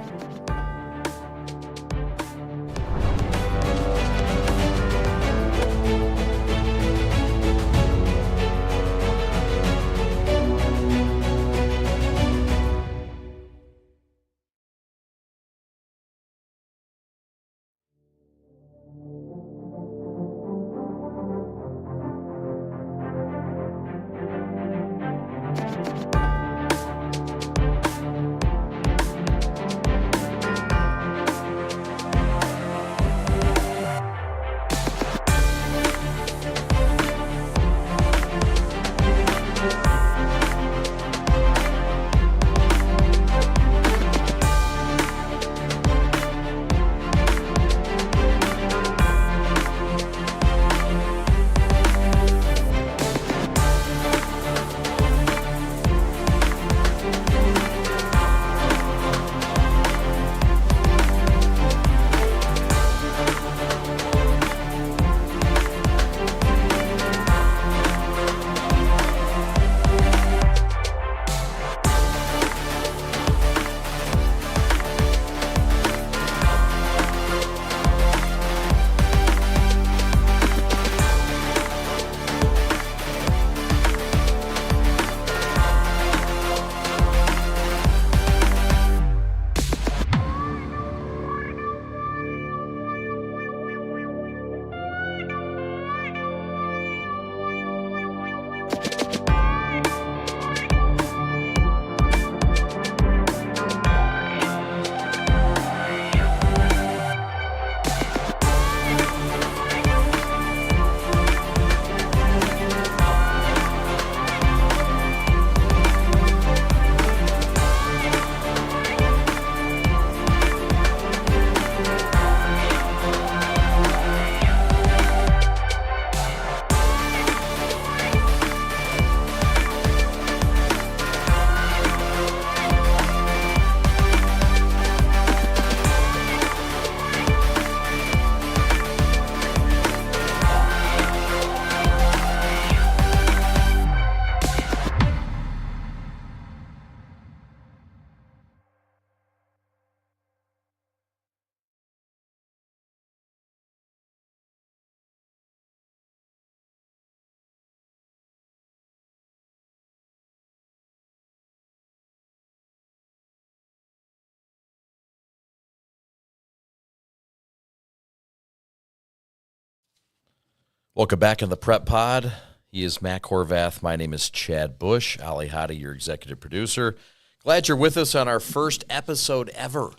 Welcome back in the Prep Pod. He is Matt Horvath. My name is Chad Bush. Ali Hadi, your executive producer. Glad you're with us on our first episode ever.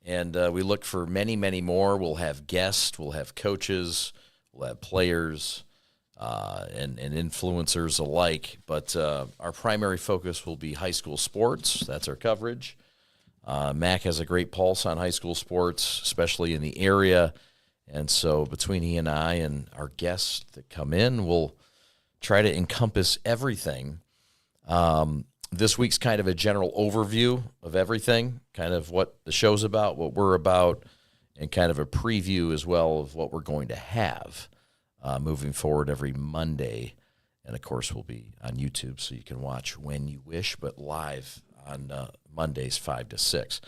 And we look for many, many more. We'll have guests. We'll have coaches. We'll have players and influencers alike. But our primary focus will be high school sports. That's our coverage. Mac has a great pulse on high school sports, especially in the area. And so between he and I and our guests that come in, we'll try to encompass everything. This week's kind of a general overview of everything, kind of what the show's about, what we're about, and kind of a preview as well of what we're going to have moving forward every Monday. And, of course, we'll be on YouTube, so you can watch when you wish, but live on Mondays 5 to 6.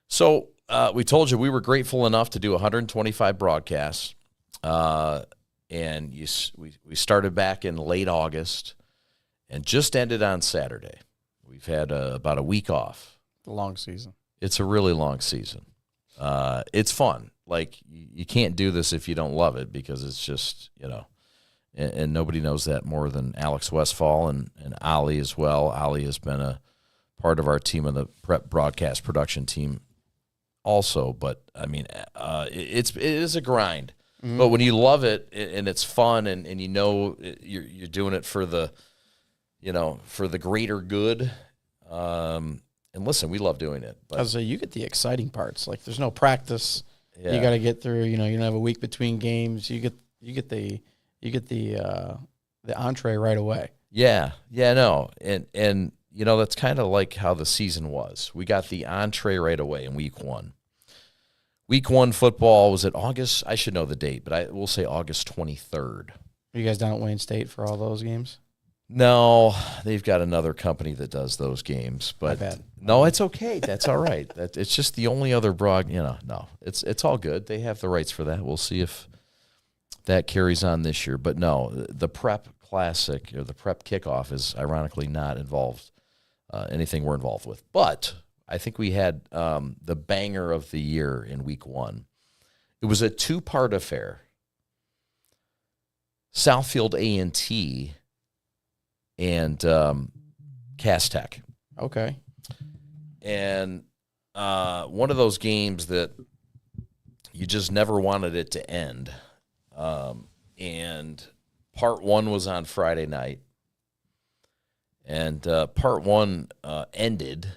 So we told you we were grateful enough to do 125 broadcasts, and we started back in late August and just ended on Saturday. We've had about a week off. A long season. It's a really long season. It's fun. Like, you can't do this if you don't love it, because it's just, and nobody knows that more than Alex Westfall and Ali as well. Ali has been a part of our team on the Prep broadcast production team also, but I mean, it is a grind. Mm-hmm. But when you love it and it's fun and you're doing it for the greater good. And listen, we love doing it. But I was say, you get the exciting parts. Like, there's no practice. Yeah. You got to get through. You don't have a week between games. You get the entree right away. Yeah, no, and that's kind of like how the season was. We got the entree right away in week one. Week one football was at August. I should know the date, but I will say August 23rd. Are you guys down at Wayne State for all those games? No, they've got another company that does those games. But My bad. No, it's okay. That's all right. It's just the only other no, it's all good. They have the rights for that. We'll see if that carries on this year. But no, the Prep Classic or the Prep Kickoff is ironically not involved. Anything we're involved with. But I think we had the banger of the year in week one. It was a two-part affair. Southfield A&T and Cass Tech. Okay. And one of those games that you just never wanted it to end. And part one was on Friday night. And part one ended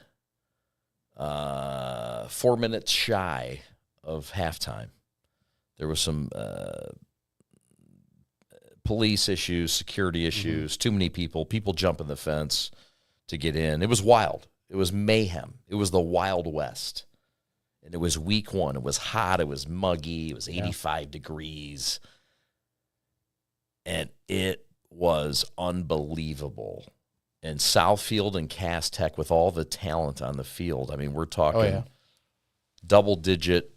4 minutes shy of halftime. There was some police issues, security issues, too many people jumping the fence to get in. It was wild. It was mayhem. It was the Wild West. And it was week one. It was hot. It was muggy. It was 85 degrees. And it was unbelievable. And Southfield and Cass Tech with all the talent on the field. I mean, we're talking double-digit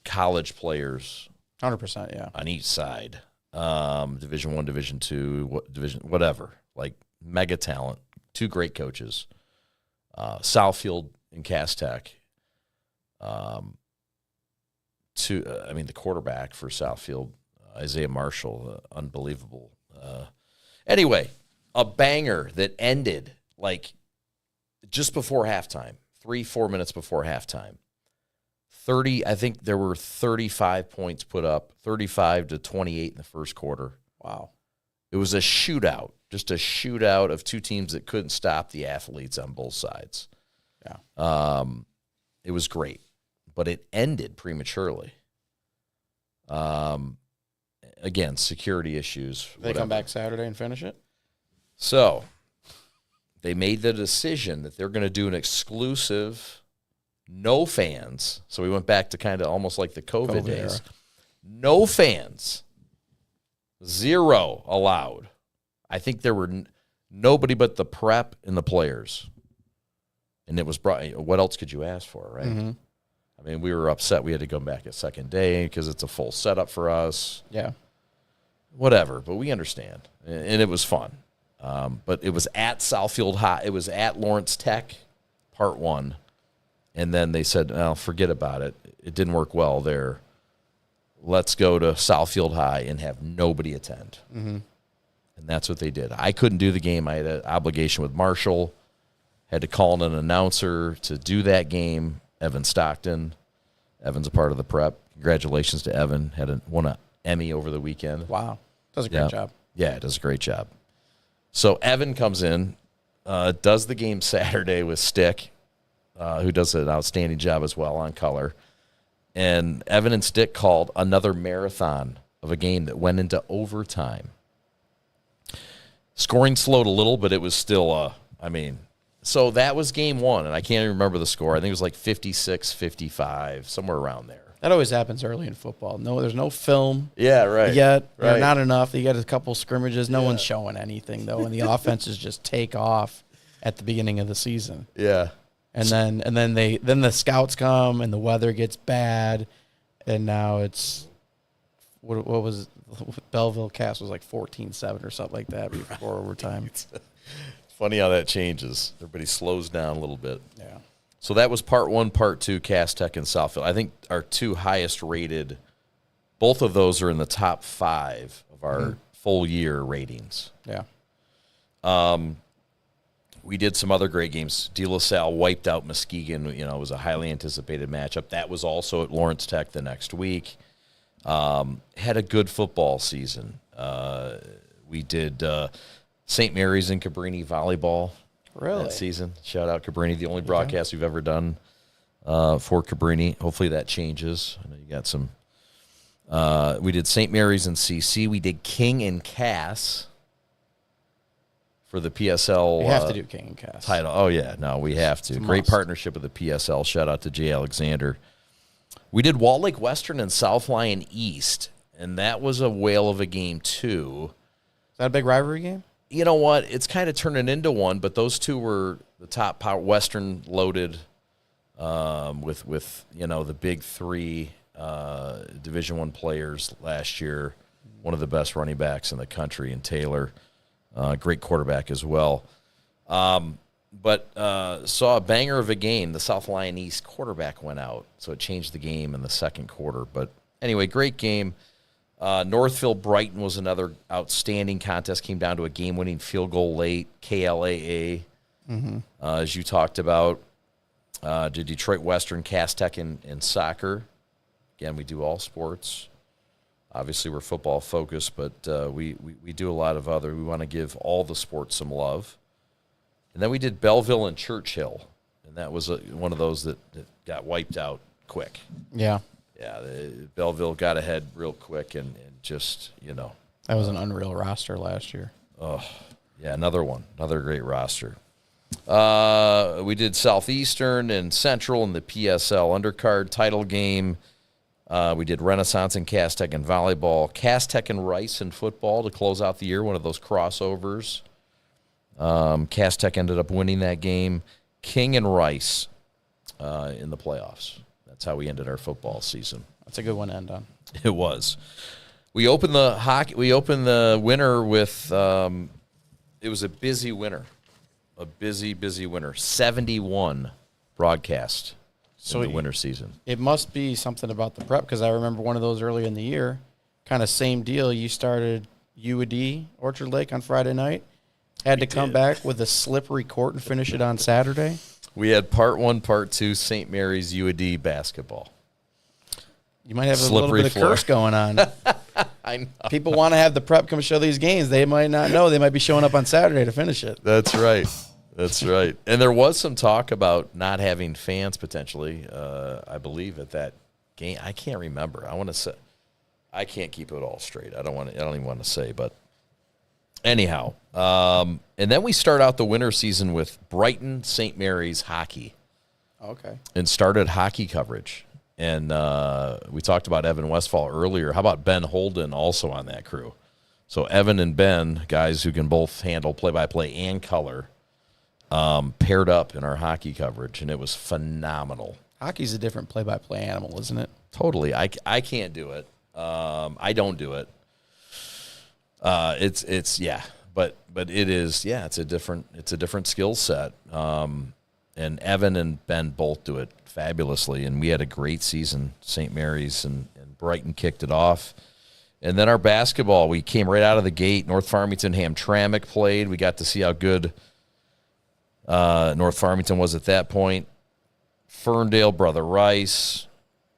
college players. 100%, yeah. On each side. Division I, Division II, whatever. Like, mega talent. Two great coaches. Southfield and Cass Tech. The quarterback for Southfield, Isaiah Marshall, unbelievable. Anyway, a banger that ended like just before halftime, 3-4 minutes before halftime. I think there were 35 points put up, 35-28 in the first quarter. Wow. It was a shootout, just a shootout of two teams that couldn't stop the athletes on both sides. Yeah. It was great, but it ended prematurely. Again, security issues. They come back Saturday and finish it? So they made the decision that they're going to do an exclusive, no fans. So we went back to kind of almost like the COVID days. Era. No fans. 0 allowed. I think there were nobody but the prep and the players. And it was brought. What else could you ask for, right? Mm-hmm. I mean, we were upset we had to go back a second day because it's a full setup for us. Yeah. Whatever, but we understand. And it was fun. But it was at Southfield High. It was at Lawrence Tech, part one. And then they said, "Oh, forget about it. It didn't work well there. let's go to Southfield High and have nobody attend. Mm-hmm. And that's what they did. I couldn't do the game. I had an obligation with Marshall. Had to call in an announcer to do that game, Evan Stockton. Evan's a part of the prep. Congratulations to Evan. Won an Emmy over the weekend. Wow. Does a great job. Yeah, does a great job. So Evan comes in, does the game Saturday with Stick, who does an outstanding job as well on color. And Evan and Stick called another marathon of a game that went into overtime. Scoring slowed a little, but it was still, so that was game one, and I can't even remember the score. I think it was like 56-55, somewhere around there. That always happens early in football. No, there's no film. Yeah, right. Yet, right. Not enough. You got a couple scrimmages. No one's showing anything, though, and the offenses just take off at the beginning of the season. Yeah. And then the scouts come, and the weather gets bad, and now it's what was Belleville Cast was like 14-7 or something like that before overtime. It's funny how that changes. Everybody slows down a little bit. Yeah. So that was part one, part two, Cass Tech and Southfield. I think our two highest rated, both of those are in the top 5 of our full year ratings. Yeah. We did some other great games. De La Salle wiped out Muskegon. It was a highly anticipated matchup. That was also at Lawrence Tech the next week. Had a good football season. We did St. Mary's and Cabrini volleyball. Really? That season. Shout out Cabrini, the only broadcast we've ever done for Cabrini. Hopefully that changes. I know you got some. We did St. Mary's and CC. We did King and Cass for the PSL. You have to do King and Cass title. Oh, yeah. No, we have to. Great partnership with the PSL. Shout out to Jay Alexander. We did Wall Lake Western and South Lyon East, and that was a whale of a game, too. Is that a big rivalry game? You know what? It's kind of turning into one, but those two were the top power. Western loaded with the big 3 Division I players last year. One of the best running backs in the country, and Taylor, great quarterback as well. But saw a banger of a game. The South Lyon East quarterback went out, so it changed the game in the second quarter. But anyway, great game. Northville Brighton was another outstanding contest. Came down to a game-winning field goal late. KLAA, as you talked about. Did Detroit Western, Cass Tech, and soccer. Again, we do all sports. Obviously, we're football focused, but we do a lot of other. We want to give all the sports some love. And then we did Belleville and Churchill, and that was one of those that got wiped out quick. Yeah. Yeah, Belleville got ahead real quick and just, That was an unreal roster last year. Oh, yeah, another great roster. We did Southeastern and Central in the PSL undercard title game. We did Renaissance and Cass Tech in volleyball. Cass Tech and Rice in football to close out the year, one of those crossovers. Cass Tech ended up winning that game. King and Rice in the playoffs. That's how we ended our football season. That's a good one to end on. It was. We opened the hockey. We opened the winter with. It was a busy winter, a busy winter. 71 broadcast in the winter season. It must be something about the prep, because I remember one of those early in the year. Kind of same deal. You started UAD Orchard Lake on Friday night. Had to come back with a slippery court and finish it on Saturday. We had part 1, part 2, St. Mary's UAD basketball. You might have a little bit of curse going on. I know. People want to have the prep come show these games. They might not know. They might be showing up on Saturday to finish it. That's right. That's right. And there was some talk about not having fans potentially, I believe, at that game. I can't remember. I want to say, I can't keep it all straight. I don't even want to say, but anyhow. And then we start out the winter season with Brighton St. Mary's hockey. Okay. And started hockey coverage. And we talked about Evan Westfall earlier. How about Ben Holden also on that crew? So Evan and Ben, guys who can both handle play-by-play and color, paired up in our hockey coverage, and it was phenomenal. Hockey's a different play-by-play animal, isn't it? Totally. I can't do it. I don't do it. But it is, it's a different skill set. and Evan and Ben both do it fabulously, and we had a great season. St. Mary's and Brighton kicked it off. And then our basketball, we came right out of the gate. North Farmington, Hamtramck played. We got to see how good North Farmington was at that point. Ferndale, Brother Rice,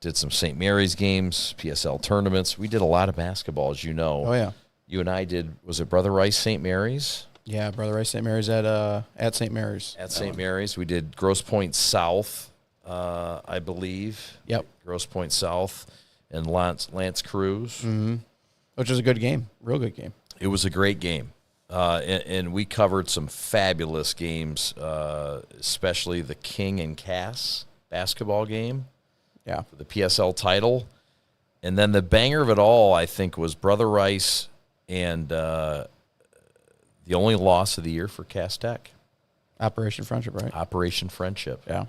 did some St. Mary's games, PSL tournaments. We did a lot of basketball, as you know. Oh, yeah. You and I did, was it Brother Rice, St. Mary's? Yeah, Brother Rice St. Mary's at St. Mary's. At St. Mary's. We did Grosse Pointe South, I believe. Yep. Grosse Pointe South and Lance Cruz. Mm-hmm. Which was a good game, real good game. It was a great game. And we covered some fabulous games, especially the King and Cass basketball game. Yeah. For the PSL title. And then the banger of it all, I think, was Brother Rice and the only loss of the year for Cass Tech. Operation Friendship, right? Operation Friendship. Yeah.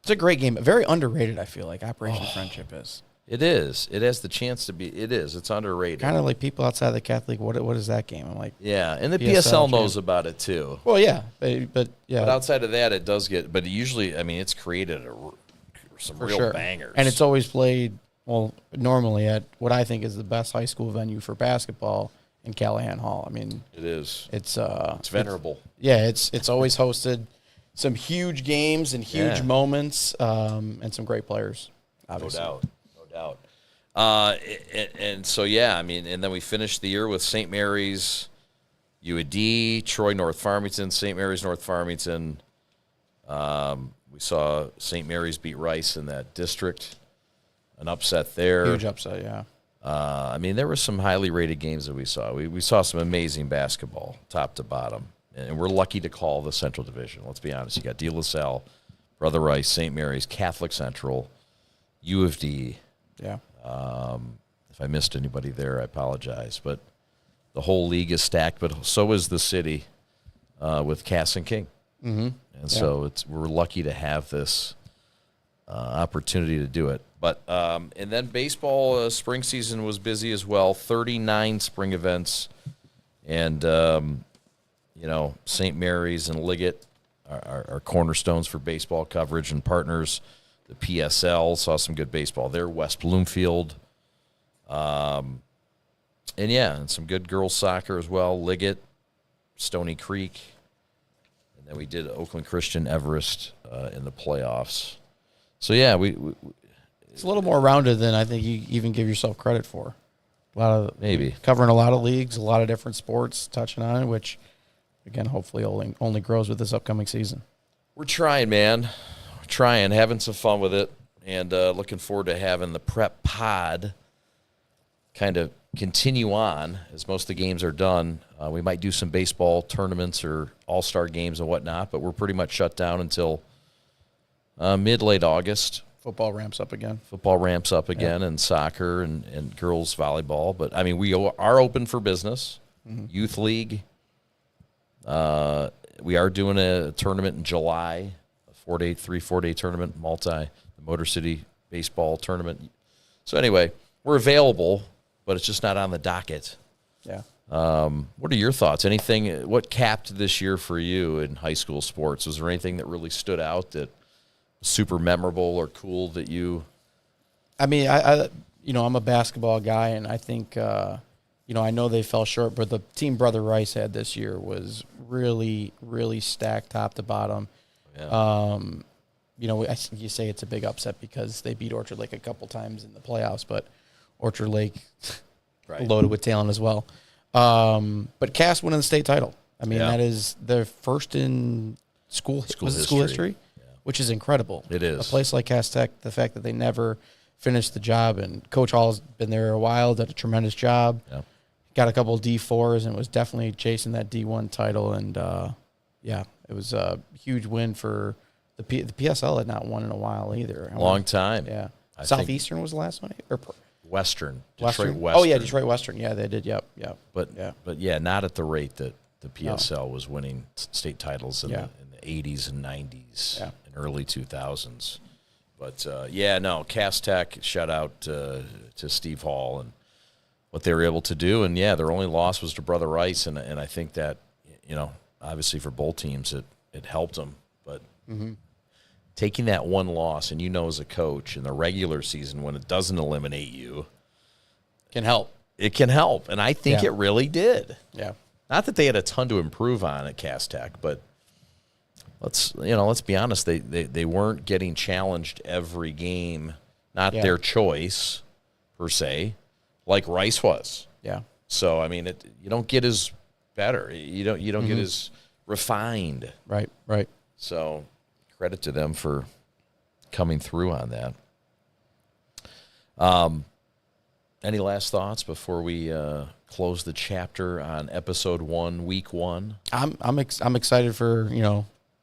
It's a great game. Very underrated, I feel like, Operation Friendship is. It is. It has the chance to be. It is. It's underrated. Kind of like people outside the Catholic, what is that game? I'm like, yeah, and the PSL knows about it too. well, yeah, but yeah. But outside of that, it does get. But usually, I mean, it's created some for real sure. bangers. And it's always played, well, normally at what I think is the best high school venue for basketball in Callahan Hall. I mean, it is. It's venerable. It's always hosted some huge games and huge moments, and some great players. Obviously. No doubt. And so, yeah, I mean, and then we finished the year with St. Mary's, UAD, Troy, North Farmington, St. Mary's, North Farmington. We saw St. Mary's beat Rice in that district, an upset there. Huge upset, yeah. I mean, there were some highly rated games that we saw. We saw some amazing basketball, top to bottom. And we're lucky to call the Central Division. Let's be honest. You got De La Salle, Brother Rice, St. Mary's, Catholic Central, U of D. Yeah. If I missed anybody there, I apologize. But the whole league is stacked, but so is the city with Cass and King. Mm-hmm. And so we're lucky to have this opportunity to do it. But and then baseball spring season was busy as well. 39 spring events, and St. Mary's and Liggett are cornerstones for baseball coverage and partners. The PSL saw some good baseball there. West Bloomfield, and some good girls soccer as well. Liggett, Stony Creek, and then we did Oakland Christian Everest in the playoffs. So yeah, we it's a little more rounded than I think you even give yourself credit for. A lot of maybe covering a lot of leagues, a lot of different sports, touching on it, which again hopefully only grows with this upcoming season. We're trying, man. Having some fun with it, and looking forward to having the Prep Pod kind of continue on as most of the games are done. We might do some baseball tournaments or all-star games and whatnot, but we're pretty much shut down until mid-late August. Football ramps up again. And soccer and girls volleyball. But, I mean, we are open for business. Mm-hmm. Youth League. We are doing a tournament in July. 4-day tournament, the Motor City baseball tournament. So anyway, we're available, but it's just not on the docket. Yeah. What are your thoughts? What capped this year for you in high school sports? Was there anything that really stood out that was super memorable or cool that you? I mean, I'm a basketball guy, and I think, I know they fell short, but the team Brother Rice had this year was really, really stacked top to bottom. Yeah. You say it's a big upset because they beat Orchard Lake a couple times in the playoffs, but Orchard Lake loaded with talent as well. But Cass winning the state title. I mean, that is their first in school history, which is incredible. It is. A place like Cass Tech, the fact that they never finished the job, and Coach Hall's been there a while, did a tremendous job. Yeah. Got a couple of D4s and was definitely chasing that D1 title, and it was a huge win for the PSL. Had not won in a while either. Long time. Yeah. Southeastern was the last one? Or Western. Detroit Western. Oh, yeah, Detroit Western. Yeah, they did. Yep. But not at the rate that the PSL was winning state titles in the 80s and 90s and early 2000s. But, Cass Tech, shout out to Steve Hall and what they were able to do. And, their only loss was to Brother Rice, and I think that, obviously for both teams it helped them. But Taking that one loss, and as a coach in the regular season when it doesn't eliminate you, Can help. it can help. And I think it really did. Yeah. Not that they had a ton to improve on at Cass Tech, but let's be honest, they weren't getting challenged every game, not their choice per se, like Rice was. Yeah. So I mean, you don't get as better. You don't get as refined. Right. So credit to them for coming through on that. Any last thoughts before we close the chapter on episode 1, week 1? I'm excited for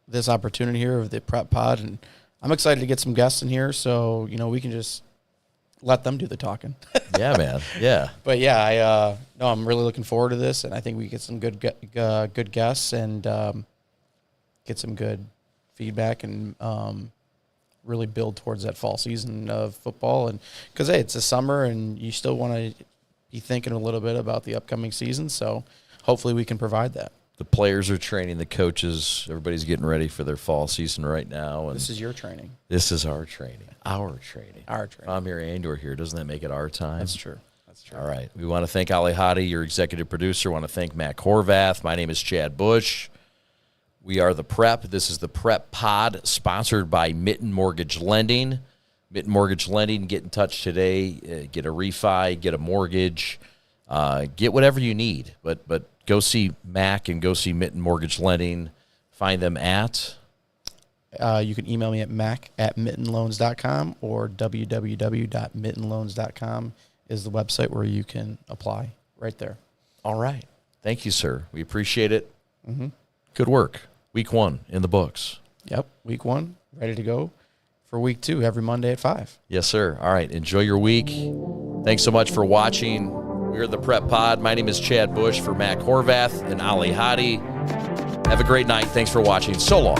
this opportunity here of the Prep Pod, and I'm excited to get some guests in here so we can just let them do the talking. Yeah, man. Yeah. But yeah, I'm really looking forward to this, and I think we get some good guests and get some good feedback and really build towards that fall season of football. And because it's the summer, and you still want to be thinking a little bit about the upcoming season, so hopefully we can provide that. The players are training, the coaches, everybody's getting ready for their fall season right now. And This is your training. this is our training. Our training. Our training. If I'm here and you're here. Doesn't that make it our time? That's true. All right. We want to thank Ali Hadi, your executive producer. We want to thank Matt Horvath. My name is Chad Bush. We are the Prep. This is the Prep Pod, sponsored by Mitten Mortgage Lending. Mitten Mortgage Lending. Get in touch today. Get a refi. Get a mortgage. Get whatever you need. But go see Mac and go see Mitten Mortgage Lending. Find them at... You can email me at mac@mittenloans.com or www.mittenloans.com is the website where you can apply right there. All right. Thank you, sir. We appreciate it. Good work. Week 1 in the books. Yep. Week 1, ready to go for week 2 every Monday at 5. Yes, sir. All right. Enjoy your week. Thanks so much for watching. We're the Prep Pod. My name is Chad Bush for Mac Horvath and Ali Hadi. Have a great night. Thanks for watching. So long.